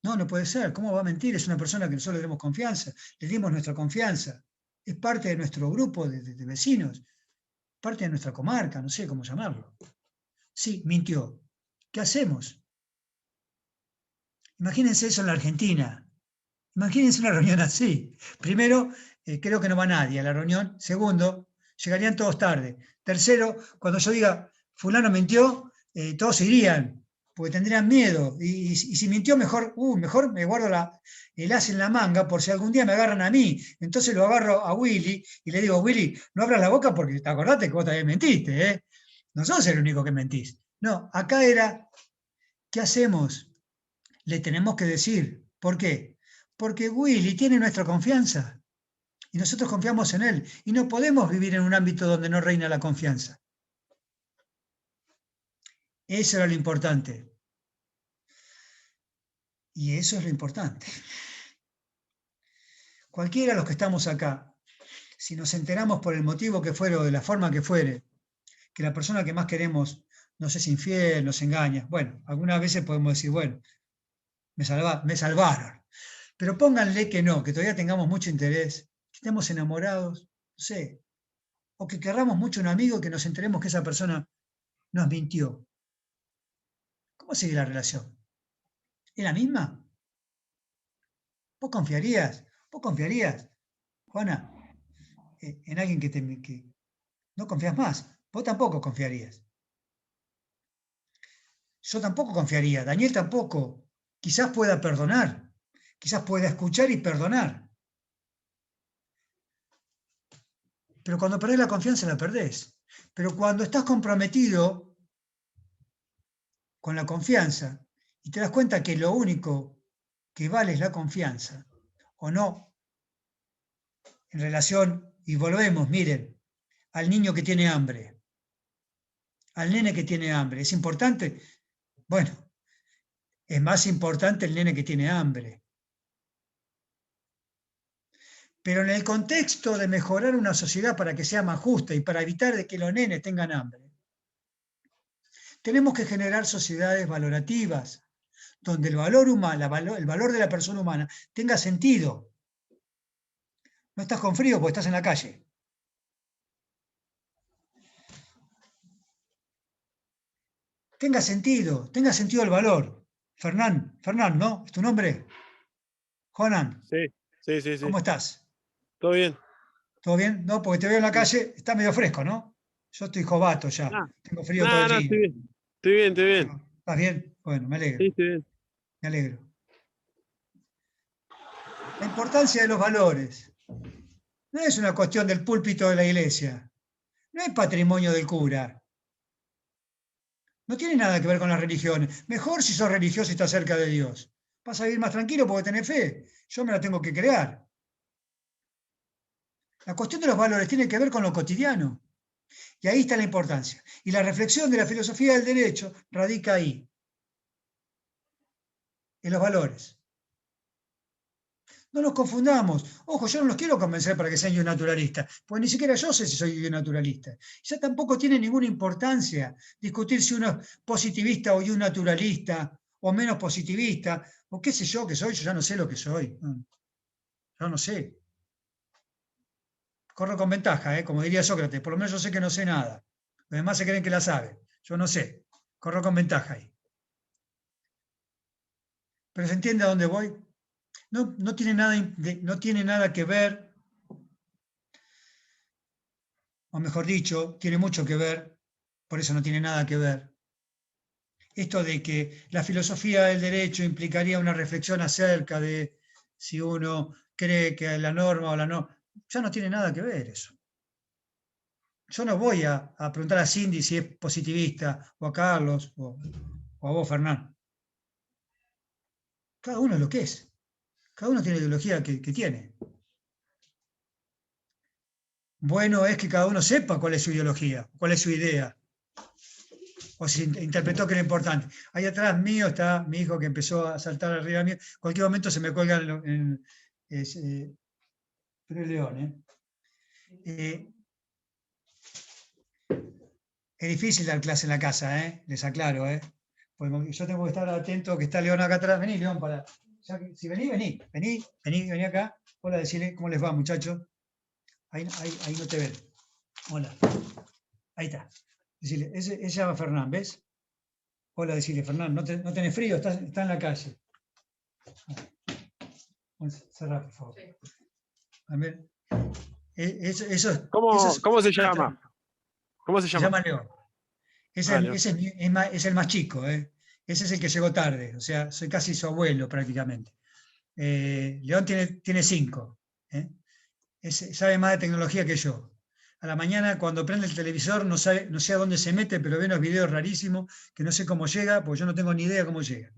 No, no puede ser. ¿Cómo va a mentir? Es una persona que nosotros le demos confianza, le dimos nuestra confianza. Es parte de nuestro grupo de vecinos, parte de nuestra comarca, no sé cómo llamarlo. Sí, mintió. ¿Qué hacemos? Imagínense eso en la Argentina. Imagínense una reunión así. Primero, creo que no va nadie a la reunión. Segundo, llegarían todos tarde. Tercero, cuando yo diga, fulano mintió, todos se irían, porque tendrían miedo. Y si mintió, mejor me guardo el as en la manga por si algún día me agarran a mí. Entonces lo agarro a Willy y le digo, Willy, no abras la boca porque te acordaste que vos también mentiste, ¿eh? No sos el único que mentís. No, acá era, ¿qué hacemos? Le tenemos que decir. ¿Por qué? Porque Willy tiene nuestra confianza y nosotros confiamos en él y no podemos vivir en un ámbito donde no reina la confianza. Eso era lo importante. Y eso es lo importante. Cualquiera de los que estamos acá, si nos enteramos por el motivo que fuere o de la forma que fuere, que la persona que más queremos nos es infiel, nos engaña, bueno, algunas veces podemos decir, bueno, me salvaron. Pero pónganle que no, que todavía tengamos mucho interés, que estemos enamorados, no sé, o que querramos mucho a un amigo y que nos enteremos que esa persona nos mintió. ¿Cómo sigue la relación? ¿Es la misma? ¿Vos confiarías? ¿Vos confiarías, Juana, en alguien que no confías más? Vos tampoco confiarías. Yo tampoco confiaría. Daniel tampoco. Quizás pueda perdonar. Quizás pueda escuchar y perdonar. Pero cuando perdés la confianza, la perdés. Pero cuando estás comprometido con la confianza y te das cuenta que lo único que vale es la confianza, o no, en relación, y volvemos, miren, al niño que tiene hambre, al nene que tiene hambre, ¿es importante? Bueno, es más importante el nene que tiene hambre. Pero en el contexto de mejorar una sociedad para que sea más justa y para evitar de que los nenes tengan hambre, tenemos que generar sociedades valorativas, donde el valor humano, el valor de la persona humana tenga sentido. No estás con frío porque estás en la calle. Tenga sentido el valor. Fernán, ¿no? ¿Es tu nombre? Jonan, Sí. ¿cómo estás? ¿Todo bien? ¿Todo bien? No, porque te veo en la calle, está medio fresco, ¿no? Yo estoy jovato ya, tengo frío todo el No, día. estoy bien. Estoy bien. ¿Estás bien? Bueno, me alegro, Sí, estoy bien. me alegro. La importancia de los valores. No es una cuestión del púlpito de la iglesia, no es patrimonio del cura. No tiene nada que ver con las religiones. Mejor si sos religioso y estás cerca de Dios. Vas a vivir más tranquilo porque tenés fe. Yo me la tengo que crear. La cuestión de los valores tiene que ver con lo cotidiano. Y ahí está la importancia. Y la reflexión de la filosofía del derecho radica ahí, en los valores. No nos confundamos. Ojo, yo no los quiero convencer para que sean yo naturalistas, porque ni siquiera yo sé si soy yo naturalista. Ya tampoco tiene ninguna importancia discutir si uno es positivista o yo naturalista, o menos positivista, o qué sé yo que soy, yo ya no sé lo que soy. Yo no sé. Corro con ventaja, como diría Sócrates, por lo menos yo sé que no sé nada. Los demás se creen que la saben. Yo no sé. Corro con ventaja ahí. Pero ¿se entiende a dónde voy? No tiene no tiene nada que ver, o mejor dicho, tiene mucho que ver, por eso no tiene nada que ver. Esto de que la filosofía del derecho implicaría una reflexión acerca de si uno cree que la norma o la no, ya no tiene nada que ver eso. Yo no voy a preguntar a Cindy si es positivista, o a Carlos, o a vos, Fernán. Cada uno es lo que es. Cada uno tiene la ideología que tiene. Bueno es que cada uno sepa cuál es su ideología, cuál es su idea, o si interpretó que era importante. Ahí atrás mío está mi hijo que empezó a saltar arriba mío. En cualquier momento se me cuelga pero es León. Es difícil dar clase en la casa, les aclaro. Porque yo tengo que estar atento que está León acá atrás. Vení, León, si vení acá. Hola, decirle cómo les va, muchachos. Ahí no te ven. Hola. Ahí está. Decirle, ese se llama Fernán, ¿ves? Hola, decirle, Fernán, ¿no tenés frío? Está en la calle. Cerrá, por favor. A ver. Eso ¿Cómo se llama? ¿Cómo se se llama? llama León. León. Ese es el más chico. Ese es el que llegó tarde. O sea, soy casi su abuelo prácticamente. León tiene 5. Sabe más de tecnología que yo. A la mañana, cuando prende el televisor, no sé a dónde se mete, pero ve unos videos rarísimos que no sé cómo llega, porque yo no tengo ni idea cómo llega.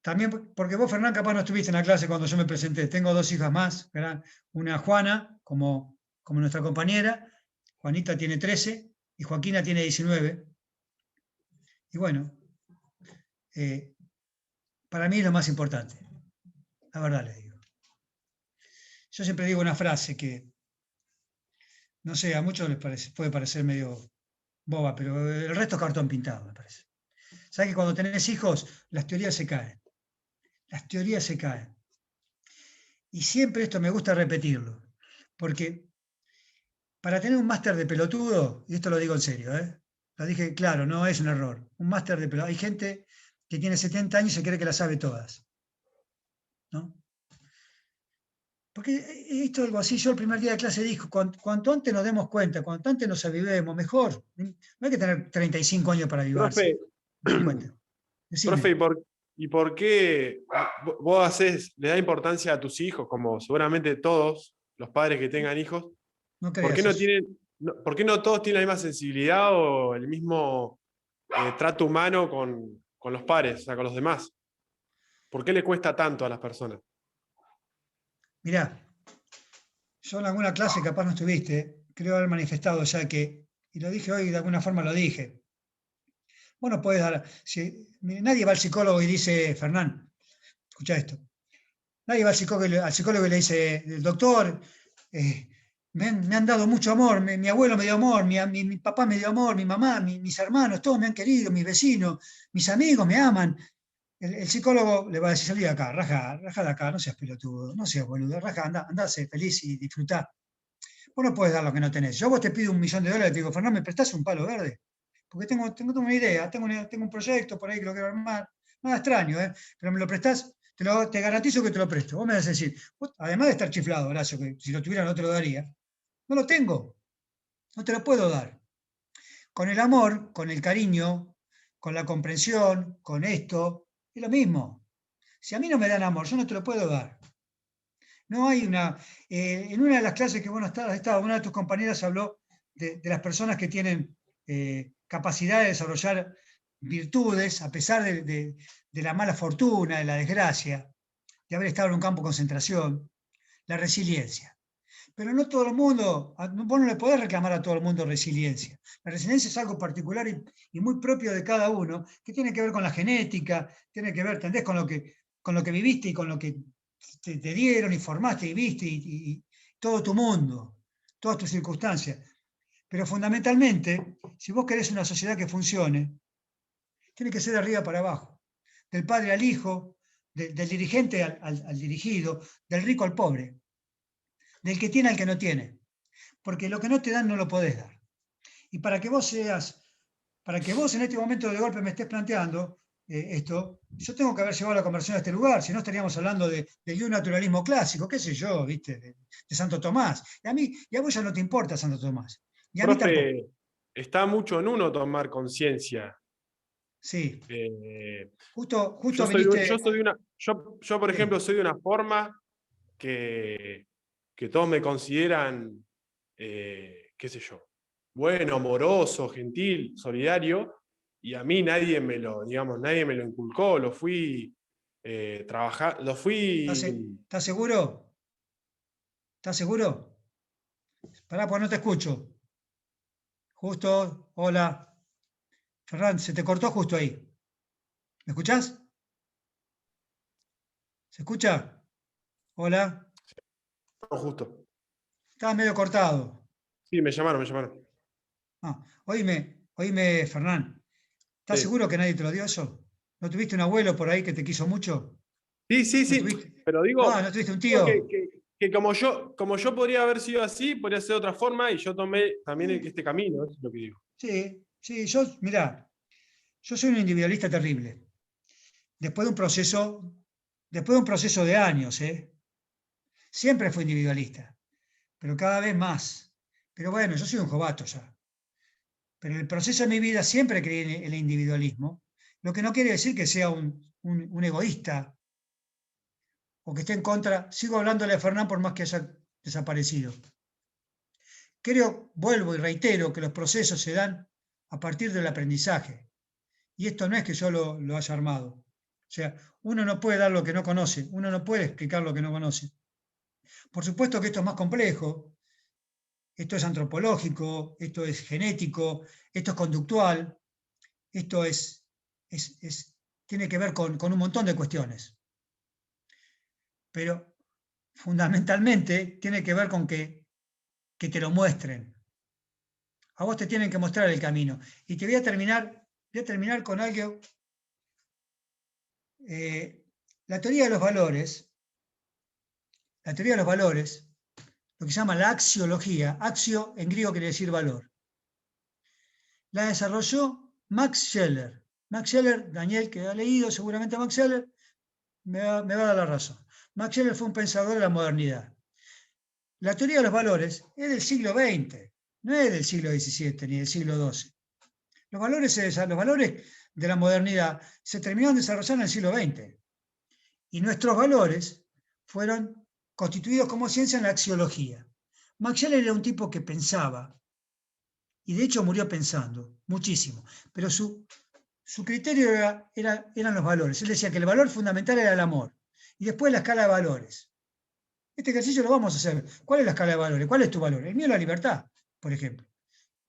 También porque vos, Fernán, capaz no estuviste en la clase cuando yo me presenté. Tengo 2 hijas más, ¿verdad? Una Juana, como nuestra compañera. Juanita tiene 13 y Joaquina tiene 19. Y bueno, para mí es lo más importante. La verdad les digo. Yo siempre digo una frase que, no sé, a muchos les puede parecer medio boba, pero el resto es cartón pintado, me parece. ¿Sabes que cuando tenés hijos, las teorías se caen? Las teorías se caen. Y siempre esto me gusta repetirlo, porque para tener un máster de pelotudo, y esto lo digo en serio, lo dije claro, no es un error, un máster de pelotudo. Hay gente que tiene 70 años y se cree que las sabe todas, ¿no? Porque esto es algo así, yo el primer día de clase dije, cuanto antes nos demos cuenta, cuanto antes nos avivemos, mejor. No hay que tener 35 años para avivarse. Profe, Decime. profe, ¿y por qué le da importancia a tus hijos, como seguramente todos los padres que tengan hijos? No ¿Por qué creas no eso. por qué no todos tienen la misma sensibilidad o el mismo trato humano con los pares, o sea, con los demás? ¿Por qué le cuesta tanto a las personas? Mirá, yo en alguna clase capaz no estuviste, creo haber manifestado ya que, y lo dije hoy, de alguna forma lo dije. Bueno, puedes dar, mire, nadie va al psicólogo y dice, Fernán, escucha esto, nadie va al psicólogo y le dice, el doctor, me han dado mucho amor, mi abuelo me dio amor, mi papá me dio amor, mi mamá, mis hermanos, todos me han querido, mis vecinos, mis amigos me aman. El psicólogo le va a decir, salí de acá, raja de acá, no seas pelotudo, no seas boludo, raja, anda, sé feliz y disfrutá. Vos no puedes dar lo que no tenés. Yo a vos te pido $1.000.000 y te digo, Fernán, ¿me prestás un palo verde? Porque tengo una idea, tengo un proyecto por ahí que lo quiero armar. Nada extraño, pero me lo prestás, te garantizo que te lo presto. Vos me vas a decir, además de estar chiflado, Horacio, que si lo tuviera no te lo daría, no lo tengo, no te lo puedo dar. Con el amor, con el cariño, con la comprensión, con esto, es lo mismo. Si a mí no me dan amor, yo no te lo puedo dar. No hay en una de las clases que vos no estabas, una de tus compañeras habló de las personas que tienen capacidad de desarrollar virtudes a pesar de la mala fortuna, de la desgracia, de haber estado en un campo de concentración, la resiliencia. Pero no todo el mundo, vos no le podés reclamar a todo el mundo resiliencia. La resiliencia es algo particular y muy propio de cada uno, que tiene que ver con la genética, tiene que ver, ¿entendés? Con lo que viviste y con lo que te dieron y formaste y viste y todo tu mundo, todas tus circunstancias. Pero fundamentalmente, si vos querés una sociedad que funcione, tiene que ser de arriba para abajo, del padre al hijo, del dirigente al dirigido, del rico al pobre, del que tiene al que no tiene. Porque lo que no te dan no lo podés dar. Y para que vos en este momento de golpe me estés planteando esto, yo tengo que haber llevado la conversión a este lugar, si no estaríamos hablando de un naturalismo clásico, qué sé yo, ¿viste? De Santo Tomás. Y a vos ya no te importa Santo Tomás. Y a mí tampoco. Profe, está mucho en uno tomar conciencia. Sí. Eh, Justo viniste. yo, por Sí. ejemplo, soy de una forma que, que todos me consideran, qué sé yo, bueno, amoroso, gentil, solidario, y a mí nadie me lo inculcó, lo fui trabajar, lo fui. ¿Estás seguro? ¿Estás seguro? Pará, pues no te escucho. Justo, hola. Ferran, se te cortó justo ahí. ¿Me escuchás? ¿Se escucha? Hola. Justo. Estaba medio cortado. Sí, me llamaron, me llamaron. Ah, oíme, Fernán. ¿Estás Sí. seguro que nadie te lo dio eso? ¿No tuviste un abuelo por ahí que te quiso mucho? Sí, sí, ¿No sí, tuviste? pero No, ¿no tuviste un digo tío? que como yo podría haber sido así, podría ser de otra forma, y yo tomé también Sí, este camino, eso es lo que digo. sí, mirá, yo soy un individualista terrible. Después de un proceso, después de un proceso de años, ¿eh? Siempre fui individualista, pero cada vez más. Pero bueno, yo soy un jovato ya. Pero en el proceso de mi vida siempre creí en el individualismo, lo que no quiere decir que sea un egoísta o que esté en contra. Sigo hablándole a Fernán por más que haya desaparecido. Creo, vuelvo y reitero, que los procesos se dan a partir del aprendizaje. Y esto no es que yo lo haya armado. O sea, uno no puede dar lo que no conoce, uno no puede explicar lo que no conoce. Por supuesto que esto es más complejo, esto es antropológico, esto es genético, esto es conductual, esto tiene que ver con un montón de cuestiones. Pero fundamentalmente tiene que ver con que te lo muestren. A vos te tienen que mostrar el camino. Y te voy a terminar con algo. La teoría de los valores, lo que se llama la axiología, axio en griego quiere decir valor, la desarrolló Max Scheler. Max Scheler, Daniel, que ha leído seguramente a Max Scheler, me va a dar la razón. Max Scheler fue un pensador de la modernidad. La teoría de los valores es del siglo XX, no es del siglo XVII ni del siglo XII. Los valores de la modernidad se terminaron desarrollando en el siglo XX. Y nuestros valores fueron constituidos como ciencia en la axiología. Max Scheler era un tipo que pensaba, y de hecho murió pensando, muchísimo, pero su criterio eran los valores. Él decía que el valor fundamental era el amor, y después la escala de valores. Este ejercicio lo vamos a hacer. ¿Cuál es la escala de valores? ¿Cuál es tu valor? El mío es la libertad, por ejemplo.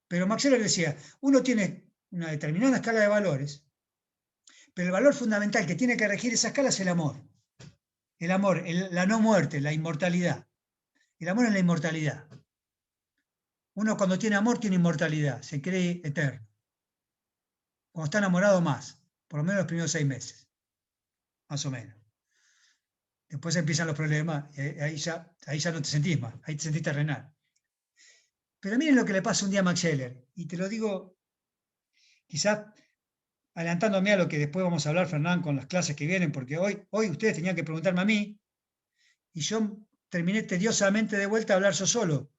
Pero Max Scheler decía, uno tiene una determinada escala de valores, pero el valor fundamental que tiene que regir esa escala es el amor. El amor, la no muerte, la inmortalidad. El amor es la inmortalidad. Uno cuando tiene amor tiene inmortalidad, se cree eterno. Cuando está enamorado más, por lo menos los primeros 6 meses, más o menos. Después empiezan los problemas, ahí ya no te sentís más, ahí te sentís terrenal. Pero miren lo que le pasa un día a Max Scheler, y te lo digo quizás adelantándome a lo que después vamos a hablar, Fernán, con las clases que vienen, porque hoy ustedes tenían que preguntarme a mí, y yo terminé tediosamente de vuelta a hablar yo solo,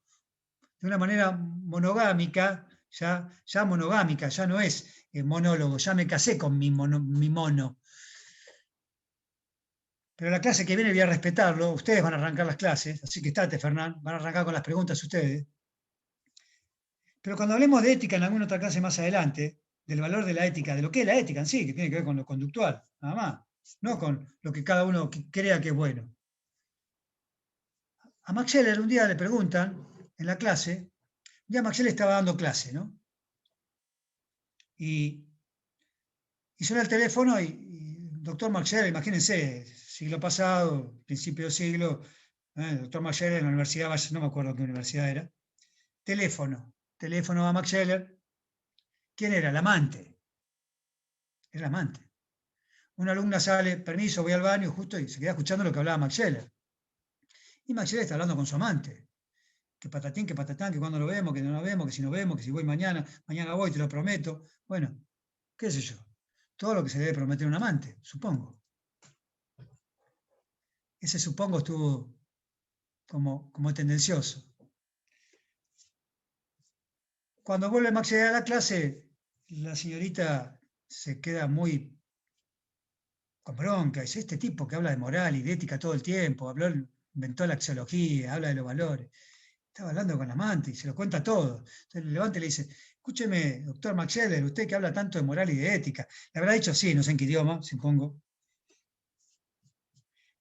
de una manera monogámica, ya monogámica, ya no es monólogo, ya me casé con mi mono. Pero la clase que viene voy a respetarlo, ustedes van a arrancar las clases, así que estate, Fernán, van a arrancar con las preguntas ustedes. Pero cuando hablemos de ética en alguna otra clase más adelante, del valor de la ética, de lo que es la ética en sí, que tiene que ver con lo conductual, nada más, no con lo que cada uno crea que es bueno. A Max Scheler un día le preguntan en la clase, un día Max Scheler estaba dando clase, ¿no? Y suena el teléfono y doctor Max Scheler, imagínense, siglo pasado, principio del siglo, doctor Max Scheler en la universidad, no me acuerdo qué universidad era, teléfono a Max Scheler. ¿Quién era? El amante. Era el amante. Una alumna sale, permiso, voy al baño, justo, y se queda escuchando lo que hablaba Max Scheler. Y Max Scheler está hablando con su amante. Que patatín, que patatán, que cuando lo vemos, que no lo vemos, que si nos vemos, que si voy mañana voy, te lo prometo. Bueno, qué sé yo. Todo lo que se debe prometer a un amante, supongo. Ese supongo estuvo como tendencioso. Cuando vuelve Max Scheler a la clase, la señorita se queda muy con bronca. Dice, este tipo que habla de moral y de ética todo el tiempo, inventó la axiología, habla de los valores. Estaba hablando con la amante y se lo cuenta todo. Entonces le levanta y le dice, escúcheme, doctor Max Scheler, usted que habla tanto de moral y de ética. Le habrá dicho sí, no sé en qué idioma, supongo.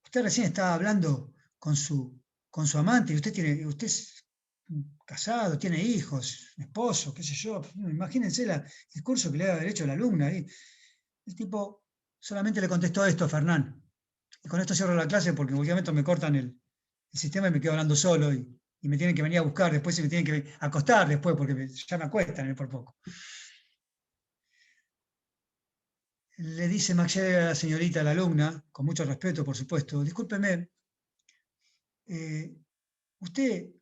Usted recién estaba hablando con su amante y usted es casado, tiene hijos, esposo, qué sé yo. Imagínense el discurso que le debe haber hecho la alumna. El tipo solamente le contestó esto, Fernán. Y con esto cierro la clase porque en cualquier momento me cortan el sistema y me quedo hablando solo y me tienen que venir a buscar después y me tienen que acostar después porque ya me acuestan por poco. Le dice Max Scheler a la señorita, a la alumna, con mucho respeto, por supuesto, discúlpeme, usted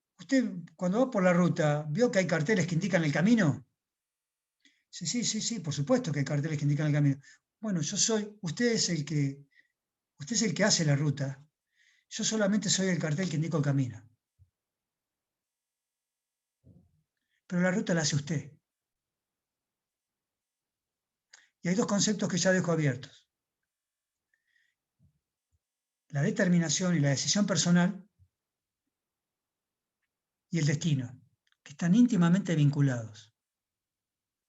cuando va por la ruta, ¿vio que hay carteles que indican el camino? Dice, sí, por supuesto que hay carteles que indican el camino. Bueno, usted es el que hace la ruta. Yo solamente soy el cartel que indica el camino. Pero la ruta la hace usted. Y hay dos conceptos que ya dejo abiertos. La determinación y la decisión personal y el destino, que están íntimamente vinculados,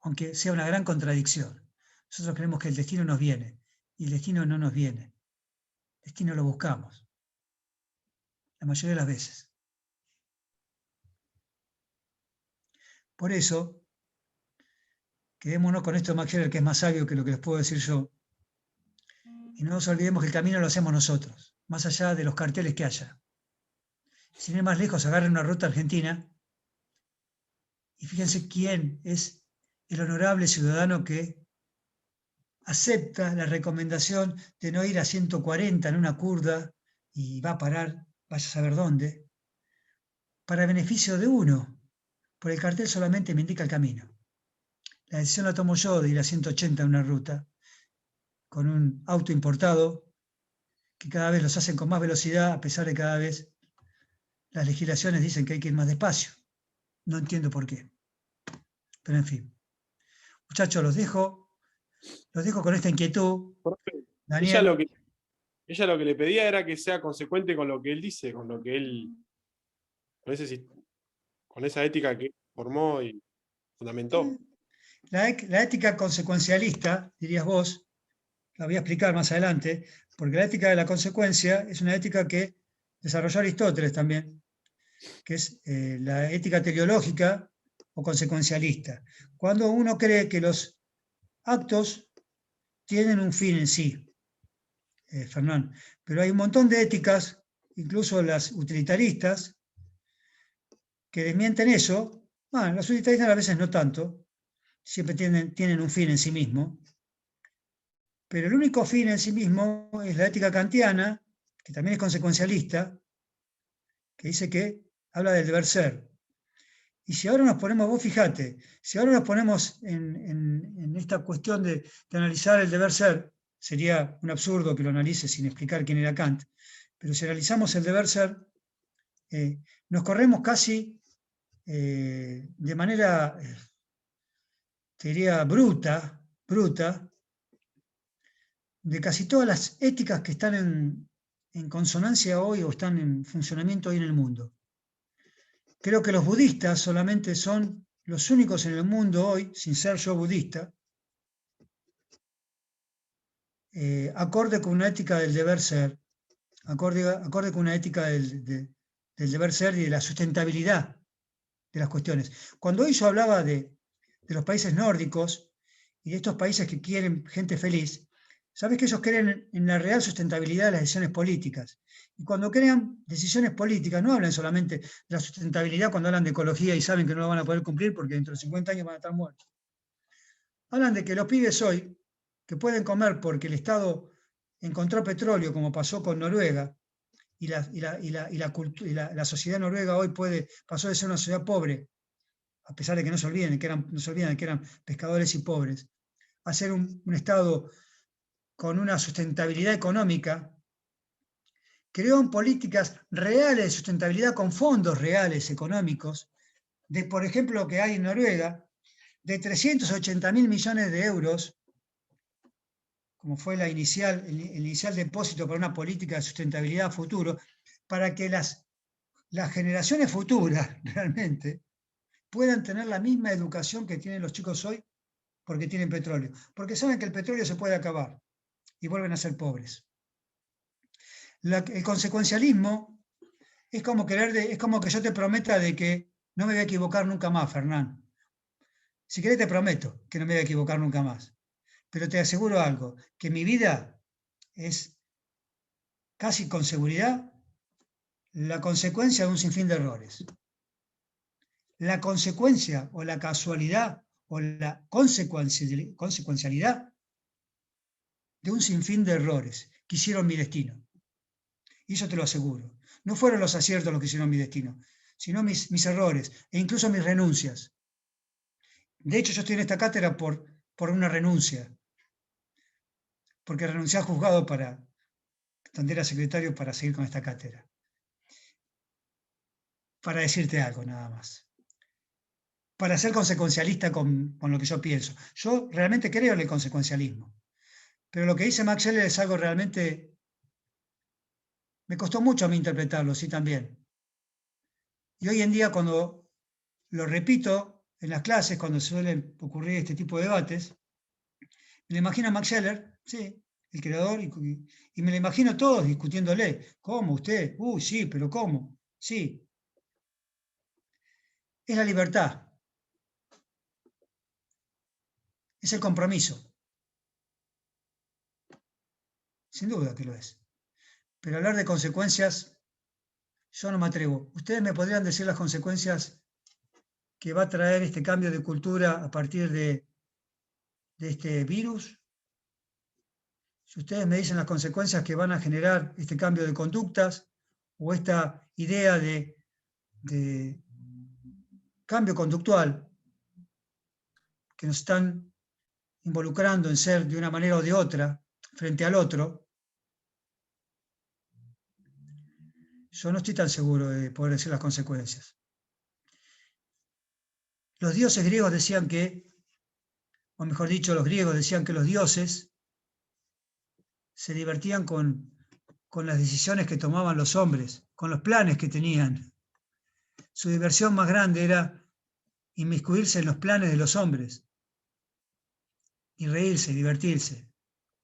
aunque sea una gran contradicción. Nosotros creemos que el destino nos viene y el destino no nos viene. El destino lo buscamos, la mayoría de las veces. Por eso, quedémonos con esto de Max Scheler, que es más sabio que lo que les puedo decir yo, y no nos olvidemos que el camino lo hacemos nosotros, más allá de los carteles que haya. Sin ir más lejos, agarren una ruta argentina y fíjense quién es el honorable ciudadano que acepta la recomendación de no ir a 140 en una curva y va a parar, vaya a saber dónde, para beneficio de uno, por el cartel solamente me indica el camino. La decisión la tomo yo de ir a 180 en una ruta, con un auto importado, que cada vez los hacen con más velocidad, a pesar de cada vez las legislaciones dicen que hay que ir más despacio. No entiendo por qué. Pero en fin. Muchachos, los dejo con esta inquietud. Ella Daniel, lo que le pedía era que sea consecuente con lo que él dice, con lo que él, con esa ética que formó y fundamentó. la ética consecuencialista, dirías vos, la voy a explicar más adelante, porque la ética de la consecuencia es una ética que desarrolló Aristóteles también, que es la ética teleológica o consecuencialista. Cuando uno cree que los actos tienen un fin en sí, Fernán, pero hay un montón de éticas, incluso las utilitaristas, que desmienten eso. Las utilitaristas a veces no tanto, siempre tienen un fin en sí mismo, pero el único fin en sí mismo es la ética kantiana, que también es consecuencialista, que dice que habla del deber ser. Y si ahora nos ponemos, vos fíjate, si ahora nos ponemos en esta cuestión de analizar el deber ser, sería un absurdo que lo analice sin explicar quién era Kant, pero si analizamos el deber ser, nos corremos casi de manera, te diría, bruta, de casi todas las éticas que están en consonancia hoy o están en funcionamiento hoy en el mundo. Creo que los budistas solamente son los únicos en el mundo hoy, sin ser yo budista, acorde con una ética del deber ser, acorde con una ética del deber ser y de la sustentabilidad de las cuestiones. Cuando hoy yo hablaba de los países nórdicos y de estos países que quieren gente feliz, Sabés que ellos creen en la real sustentabilidad de las decisiones políticas. Y cuando crean decisiones políticas, no hablan solamente de la sustentabilidad cuando hablan de ecología y saben que no lo van a poder cumplir porque dentro de 50 años van a estar muertos. Hablan de que los pibes hoy, que pueden comer porque el Estado encontró petróleo, como pasó con Noruega, y la sociedad noruega hoy pasó de ser una sociedad pobre, a pesar de que no se olviden de que eran pescadores y pobres, a ser un Estado con una sustentabilidad económica, creó políticas reales de sustentabilidad con fondos reales económicos, de por ejemplo lo que hay en Noruega, de 380.000 millones de euros, como fue el inicial depósito para una política de sustentabilidad a futuro, para que las generaciones futuras realmente puedan tener la misma educación que tienen los chicos hoy porque tienen petróleo. Porque saben que el petróleo se puede acabar y vuelven a ser pobres. El consecuencialismo es como que yo te prometa de que no me voy a equivocar nunca más, Fernán. Si querés te prometo que no me voy a equivocar nunca más. Pero te aseguro algo, que mi vida es casi con seguridad la consecuencia de un sinfín de errores. La consecuencia o la casualidad o la consecuencialidad de un sinfín de errores que hicieron mi destino. Y eso te lo aseguro. No fueron los aciertos los que hicieron mi destino, sino mis errores e incluso mis renuncias. De hecho, yo estoy en esta cátedra por una renuncia, porque renuncié al juzgado donde era secretario para seguir con esta cátedra. Para decirte algo nada más. Para ser consecuencialista con lo que yo pienso. Yo realmente creo en el consecuencialismo. Pero lo que dice Max Scheler es algo realmente... Me costó mucho a mí interpretarlo, sí también. Y hoy en día cuando lo repito en las clases, cuando suelen ocurrir este tipo de debates, me lo imagino a Max Scheler, sí, el creador, y me lo imagino todos discutiéndole. ¿Cómo usted? Uy, sí, pero ¿cómo? Sí. Es la libertad. Es el compromiso. Sin duda que lo es. Pero hablar de consecuencias, yo no me atrevo. ¿Ustedes me podrían decir las consecuencias que va a traer este cambio de cultura a partir de este virus? Si ustedes me dicen las consecuencias que van a generar este cambio de conductas o esta idea de cambio conductual que nos están involucrando en ser de una manera o de otra frente al otro, yo no estoy tan seguro de poder decir las consecuencias. Los dioses griegos decían que, o mejor dicho, los griegos decían que los dioses se divertían con las decisiones que tomaban los hombres, con los planes que tenían. Su diversión más grande era inmiscuirse en los planes de los hombres y reírse, divertirse,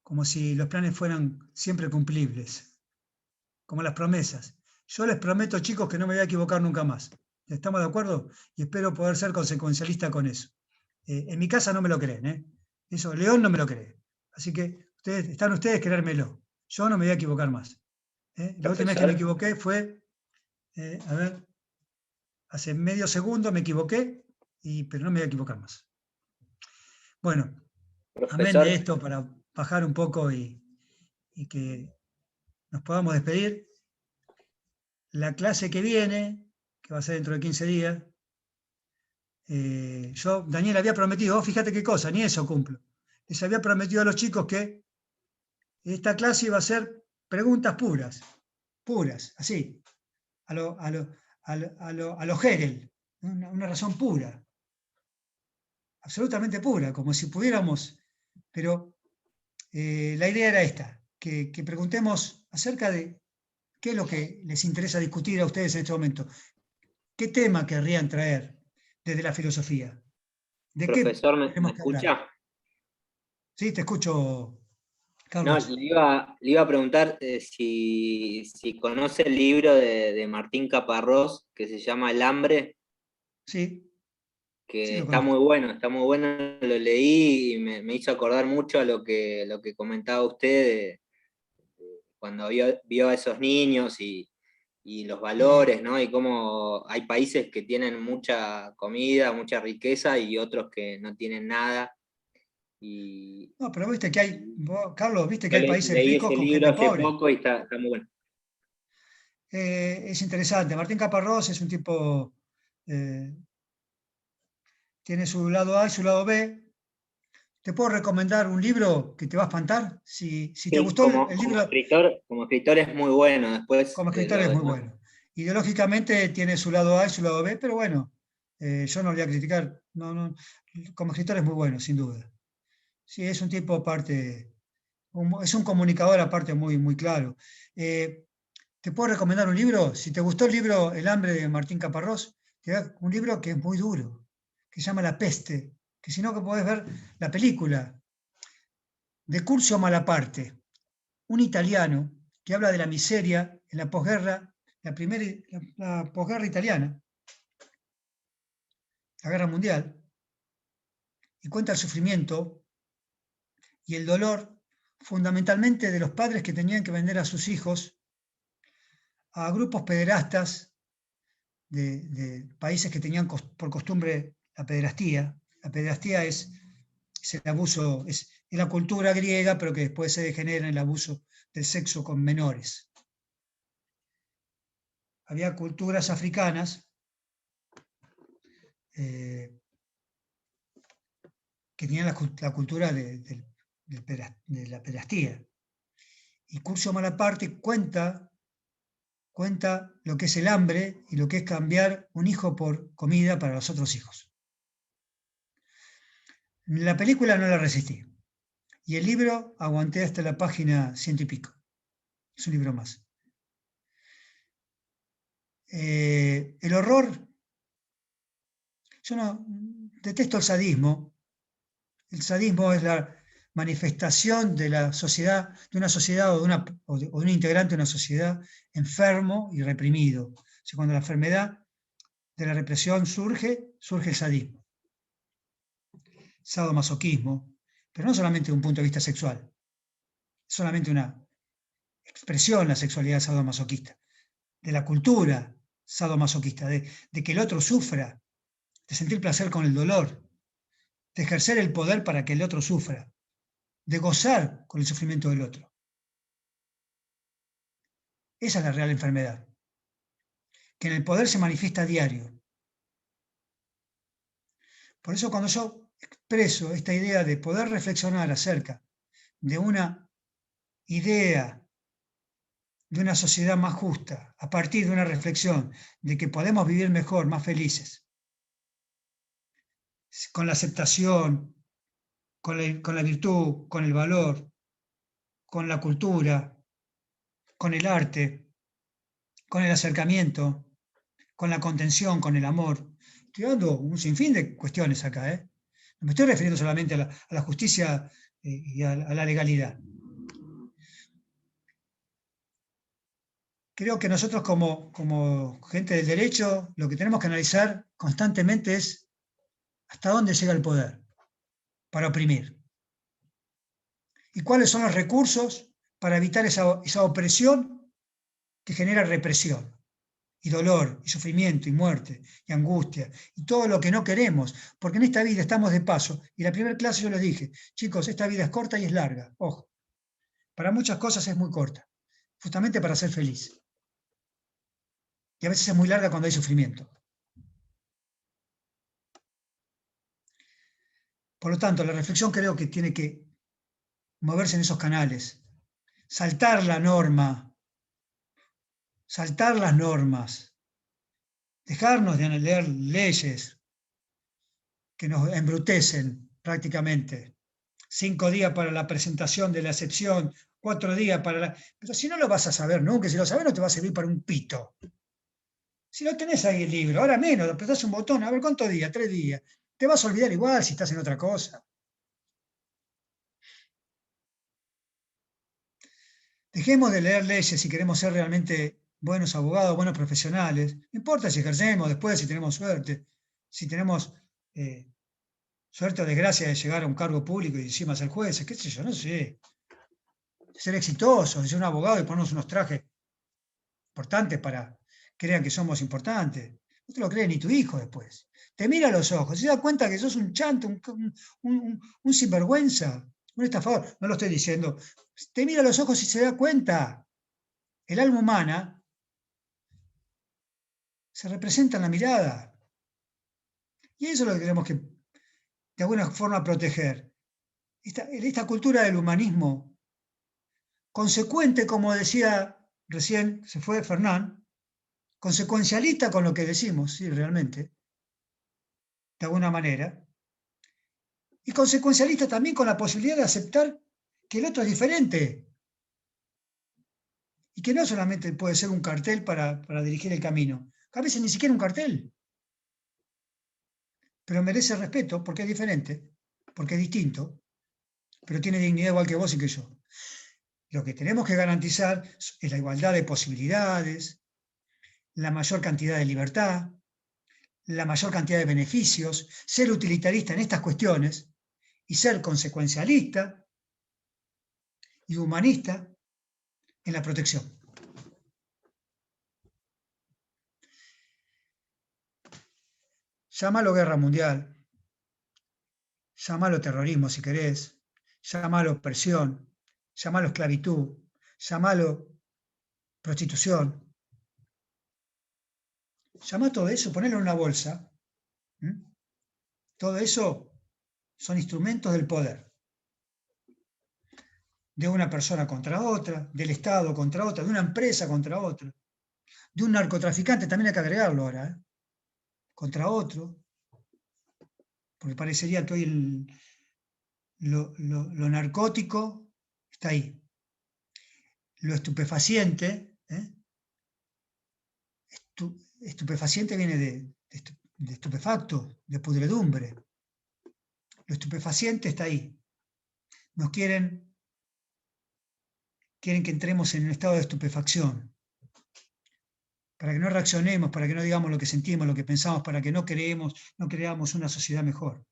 como si los planes fueran siempre cumplibles, como las promesas. Yo les prometo, chicos, que no me voy a equivocar nunca más. ¿Estamos de acuerdo? Y espero poder ser consecuencialista con eso. En mi casa no me lo creen, ¿eh? Eso, León no me lo cree. Así que están ustedes creérmelo. Yo no me voy a equivocar más. La última vez que me equivoqué fue, a ver, hace medio segundo me equivoqué, pero no me voy a equivocar más. Bueno, amén de esto para bajar un poco y que nos podamos despedir. La clase que viene, que va a ser dentro de 15 días, yo, Daniel, había prometido, fíjate qué cosa, ni eso cumplo. Les había prometido a los chicos que esta clase iba a ser preguntas puras, así, a lo Hegel, una razón pura, absolutamente pura, como si pudiéramos, pero la idea era esta, que preguntemos acerca de qué es lo que les interesa discutir a ustedes en este momento. ¿Qué tema querrían traer desde la filosofía? ¿De Profesor, qué ¿me tenemos que hablar? escucha? Sí, te escucho, No, Carlos. le iba a preguntar si conoce el libro de Martín Caparrós que se llama El hambre, Sí. que Sí, lo está muy bueno, lo leí y me hizo acordar mucho a lo que comentaba usted cuando vio a esos niños y los valores, ¿no? Y cómo hay países que tienen mucha comida, mucha riqueza y otros que no tienen nada. Y No, pero viste que hay, Carlos, viste que yo hay países leí ricos ese con libro gente hace pobre. poco y está muy bueno. Es interesante. Martín Caparrós es un tipo, eh, tiene su lado A y su lado B. Te puedo recomendar un libro que te va a espantar. Si te Sí, gustó el libro, como escritor es muy bueno, después como escritor es muy bueno. Ideológicamente tiene su lado A y su lado B, pero bueno, yo no lo voy a criticar. No, no, como escritor es muy bueno, sin duda. Sí, es un tipo aparte, es un comunicador aparte muy, muy claro. Eh, ¿Te puedo recomendar un libro? Si te gustó el libro El hambre de Martín Caparrós, te da un libro que es muy duro, que se llama La peste, que si no que podés ver la película de Curzio Malaparte, un italiano que habla de la miseria en la posguerra, la posguerra italiana, la guerra mundial, y cuenta el sufrimiento y el dolor fundamentalmente de los padres que tenían que vender a sus hijos a grupos pederastas de países que tenían por costumbre la pederastía. La pederastía es el abuso, es la cultura griega, pero que después se degenera en el abuso del sexo con menores. Había culturas africanas eh, que tenían la cultura de la pederastía. Y Curzio Malaparte cuenta lo que es el hambre y lo que es cambiar un hijo por comida para los otros hijos. La película no la resistí. Y el libro aguanté hasta la página 100 y pico. Es un libro más. El horror, yo no detesto el sadismo. El sadismo es la manifestación de la sociedad, de una sociedad o de un integrante de una sociedad enfermo y reprimido. O sea, cuando la enfermedad de la represión surge el sadismo, sadomasoquismo, pero no solamente de un punto de vista sexual, es solamente una expresión la sexualidad sadomasoquista, de la cultura sadomasoquista, de que el otro sufra, de sentir placer con el dolor, de ejercer el poder para que el otro sufra, de gozar con el sufrimiento del otro. Esa es la real enfermedad, que en el poder se manifiesta a diario. Por eso cuando yo expreso esta idea de poder reflexionar acerca de una idea de una sociedad más justa, a partir de una reflexión de que podemos vivir mejor, más felices, con la aceptación, con la virtud, con el valor, con la cultura, con el arte, con el acercamiento, con la contención, con el amor. Estoy dando un sinfín de cuestiones acá, ¿eh? No me estoy refiriendo solamente a la justicia y a la legalidad. Creo que nosotros como gente del derecho lo que tenemos que analizar constantemente es hasta dónde llega el poder para oprimir y cuáles son los recursos para evitar esa opresión que genera represión y dolor y sufrimiento y muerte y angustia y todo lo que no queremos, porque en esta vida estamos de paso y la primera clase yo les dije, chicos, esta vida es corta y es larga, ojo, para muchas cosas es muy corta, justamente para ser feliz. Y a veces es muy larga cuando hay sufrimiento. Por lo tanto, la reflexión creo que tiene que moverse en esos canales, saltar la norma, saltar las normas, dejarnos de leer leyes que nos embrutecen prácticamente. 5 días para la presentación de la excepción, 4 días para la... Pero si no lo vas a saber nunca, si lo sabes no te va a servir para un pito. Si lo tenés ahí el libro, ahora menos, apretás un botón, a ver cuántos días, 3 días. Te vas a olvidar igual si estás en otra cosa. Dejemos de leer leyes si queremos ser realmente buenos abogados, buenos profesionales. No importa si ejercemos después, si tenemos suerte, si tenemos suerte o desgracia de llegar a un cargo público y encima ser jueces, qué sé yo, no sé. Ser exitosos, de ser un abogado y ponernos unos trajes importantes para que crean que somos importantes. No te lo cree ni tu hijo después. Te mira a los ojos, se da cuenta que sos un chanto, un sinvergüenza, un estafador. No lo estoy diciendo. Te mira a los ojos y se da cuenta. El alma humana se representa en la mirada. Y eso es lo que tenemos que, de alguna forma, proteger. Esta cultura del humanismo, consecuente, como decía recién, se fue Fernán, consecuencialista con lo que decimos, sí, realmente, de alguna manera, y consecuencialista también con la posibilidad de aceptar que el otro es diferente y que no solamente puede ser un cartel para dirigir el camino, a veces ni siquiera un cartel, pero merece respeto porque es diferente, porque es distinto, pero tiene dignidad igual que vos y que yo. Lo que tenemos que garantizar es la igualdad de posibilidades, la mayor cantidad de libertad, la mayor cantidad de beneficios, ser utilitarista en estas cuestiones y ser consecuencialista y humanista en la protección. Llámalo guerra mundial, llámalo terrorismo si querés, llámalo opresión, llámalo esclavitud, llámalo prostitución. Llama todo eso, ponelo en una bolsa. Todo eso son instrumentos del poder. De una persona contra otra, del Estado contra otra, de una empresa contra otra, de un narcotraficante, también hay que agregarlo ahora, contra otro, porque parecería que hoy lo narcótico está ahí. Lo estupefaciente, estupefaciente viene de estupefacto, de pudredumbre. Lo estupefaciente está ahí. Nos quieren que entremos en un estado de estupefacción, para que no reaccionemos, para que no digamos lo que sentimos, lo que pensamos, para que no creamos una sociedad mejor.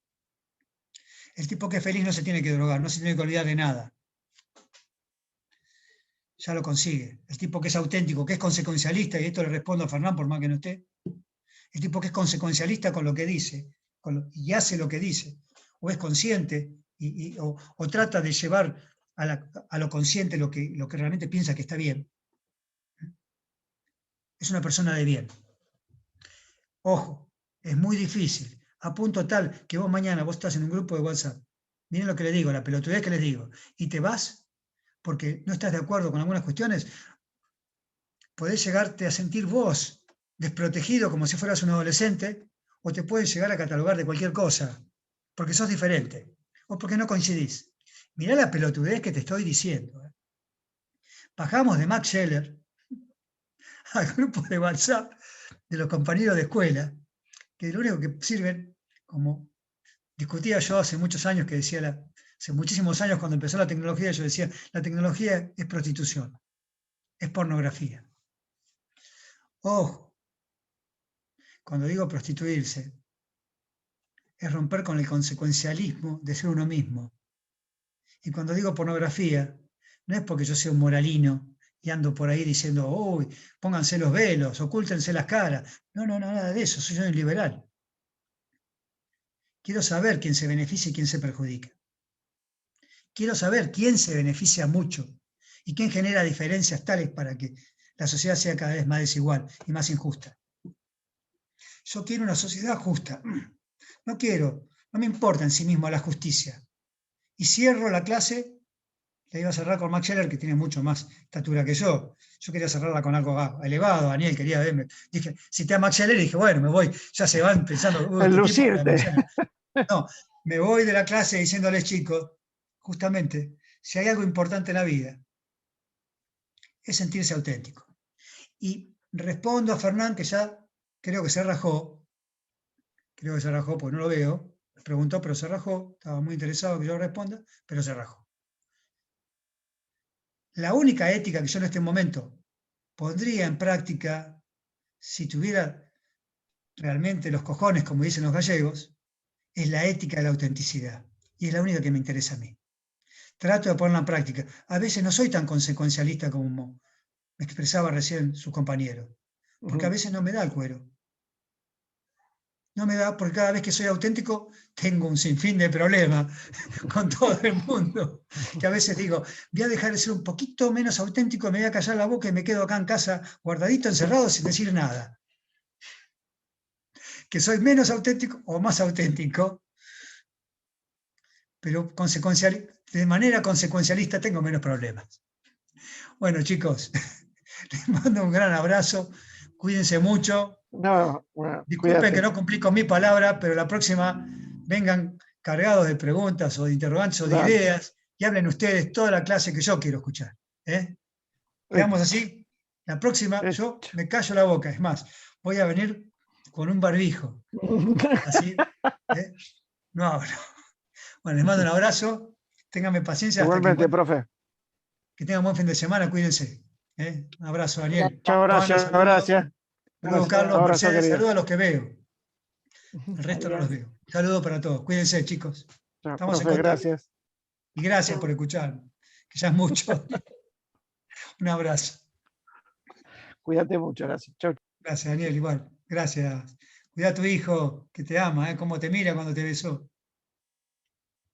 El tipo que es feliz no se tiene que drogar, no se tiene que olvidar de nada. Ya lo consigue. El tipo que es auténtico, que es consecuencialista, y esto le respondo a Fernán por más que no esté, el tipo que es consecuencialista con lo que dice y hace lo que dice, o es consciente o trata de llevar a lo consciente lo que realmente piensa que está bien, es una persona de bien. Ojo, es muy difícil, a punto tal que vos mañana estás en un grupo de WhatsApp, miren lo que les digo, la pelotudez que les digo, y te vas porque no estás de acuerdo con algunas cuestiones, podés llegarte a sentir vos desprotegido como si fueras un adolescente, o te pueden llegar a catalogar de cualquier cosa, porque sos diferente, o porque no coincidís. Mirá la pelotudez que te estoy diciendo. Bajamos de Max Scheller al grupo de WhatsApp de los compañeros de escuela, que lo único que sirven, como discutía yo hace muchos años, que decía, hace muchísimos años cuando empezó la tecnología, yo decía, la tecnología es prostitución, es pornografía. Ojo, cuando digo prostituirse, es romper con el consecuencialismo de ser uno mismo. Y cuando digo pornografía, no es porque yo sea un moralino y ando por ahí diciendo, uy, pónganse los velos, ocúltense las caras. No, nada de eso, soy un liberal. Quiero saber quién se beneficia y quién se perjudica. Quiero saber quién se beneficia mucho y quién genera diferencias tales para que la sociedad sea cada vez más desigual y más injusta. Yo quiero una sociedad justa. No me importa en sí mismo la justicia. Y cierro la clase, la iba a cerrar con Max Scheller, que tiene mucho más estatura que yo. Yo quería cerrarla con algo elevado, Daniel quería verme. Dije, cité a Max Scheller y dije, bueno, me voy. Ya se van pensando, El lucirte. No, me voy de la clase diciéndoles, chicos, justamente, si hay algo importante en la vida, es sentirse auténtico. Y respondo a Fernán, que ya creo que se rajó porque no lo veo, me preguntó, pero se rajó, estaba muy interesado que yo responda, pero se rajó. La única ética que yo en este momento pondría en práctica, si tuviera realmente los cojones, como dicen los gallegos, es la ética de la autenticidad. Y es la única que me interesa a mí. Trato de ponerla en práctica. A veces no soy tan consecuencialista como me expresaba recién su compañero, porque a veces no me da el cuero. No me da, porque cada vez que soy auténtico tengo un sinfín de problemas con todo el mundo. Que a veces digo, voy a dejar de ser un poquito menos auténtico, me voy a callar la boca y me quedo acá en casa guardadito, encerrado, sin decir nada. Que soy menos auténtico o más auténtico, pero de manera consecuencialista tengo menos problemas. Bueno, chicos, les mando un gran abrazo, cuídense mucho. No, bueno, Disculpen cuídate. que no cumplí con mi palabra, pero la próxima vengan cargados de preguntas o de interrogantes o de Dale. ideas y hablen ustedes toda la clase que yo quiero escuchar. ¿Quedamos así? La próxima yo me callo la boca. Es más, voy a venir con un barbijo. Así, no hablo. Bueno, les mando un abrazo. Ténganme paciencia hasta Igualmente, profe. que tengan buen fin de semana. Cuídense. Un abrazo, Daniel. Muchas gracias, Juana, gracias. saludos, Carlos, Abrazo, Mercedes. querido. Saludos a los que veo. El resto no los veo. Saludos para todos. Cuídense, chicos. Chao, Estamos en profe, contacto. gracias. Y gracias por escucharme, que ya es mucho. Un abrazo. Cuídate mucho, gracias. Chau. Gracias, Daniel, igual. Gracias. Cuida a tu hijo, que te ama, cómo te mira cuando te besó.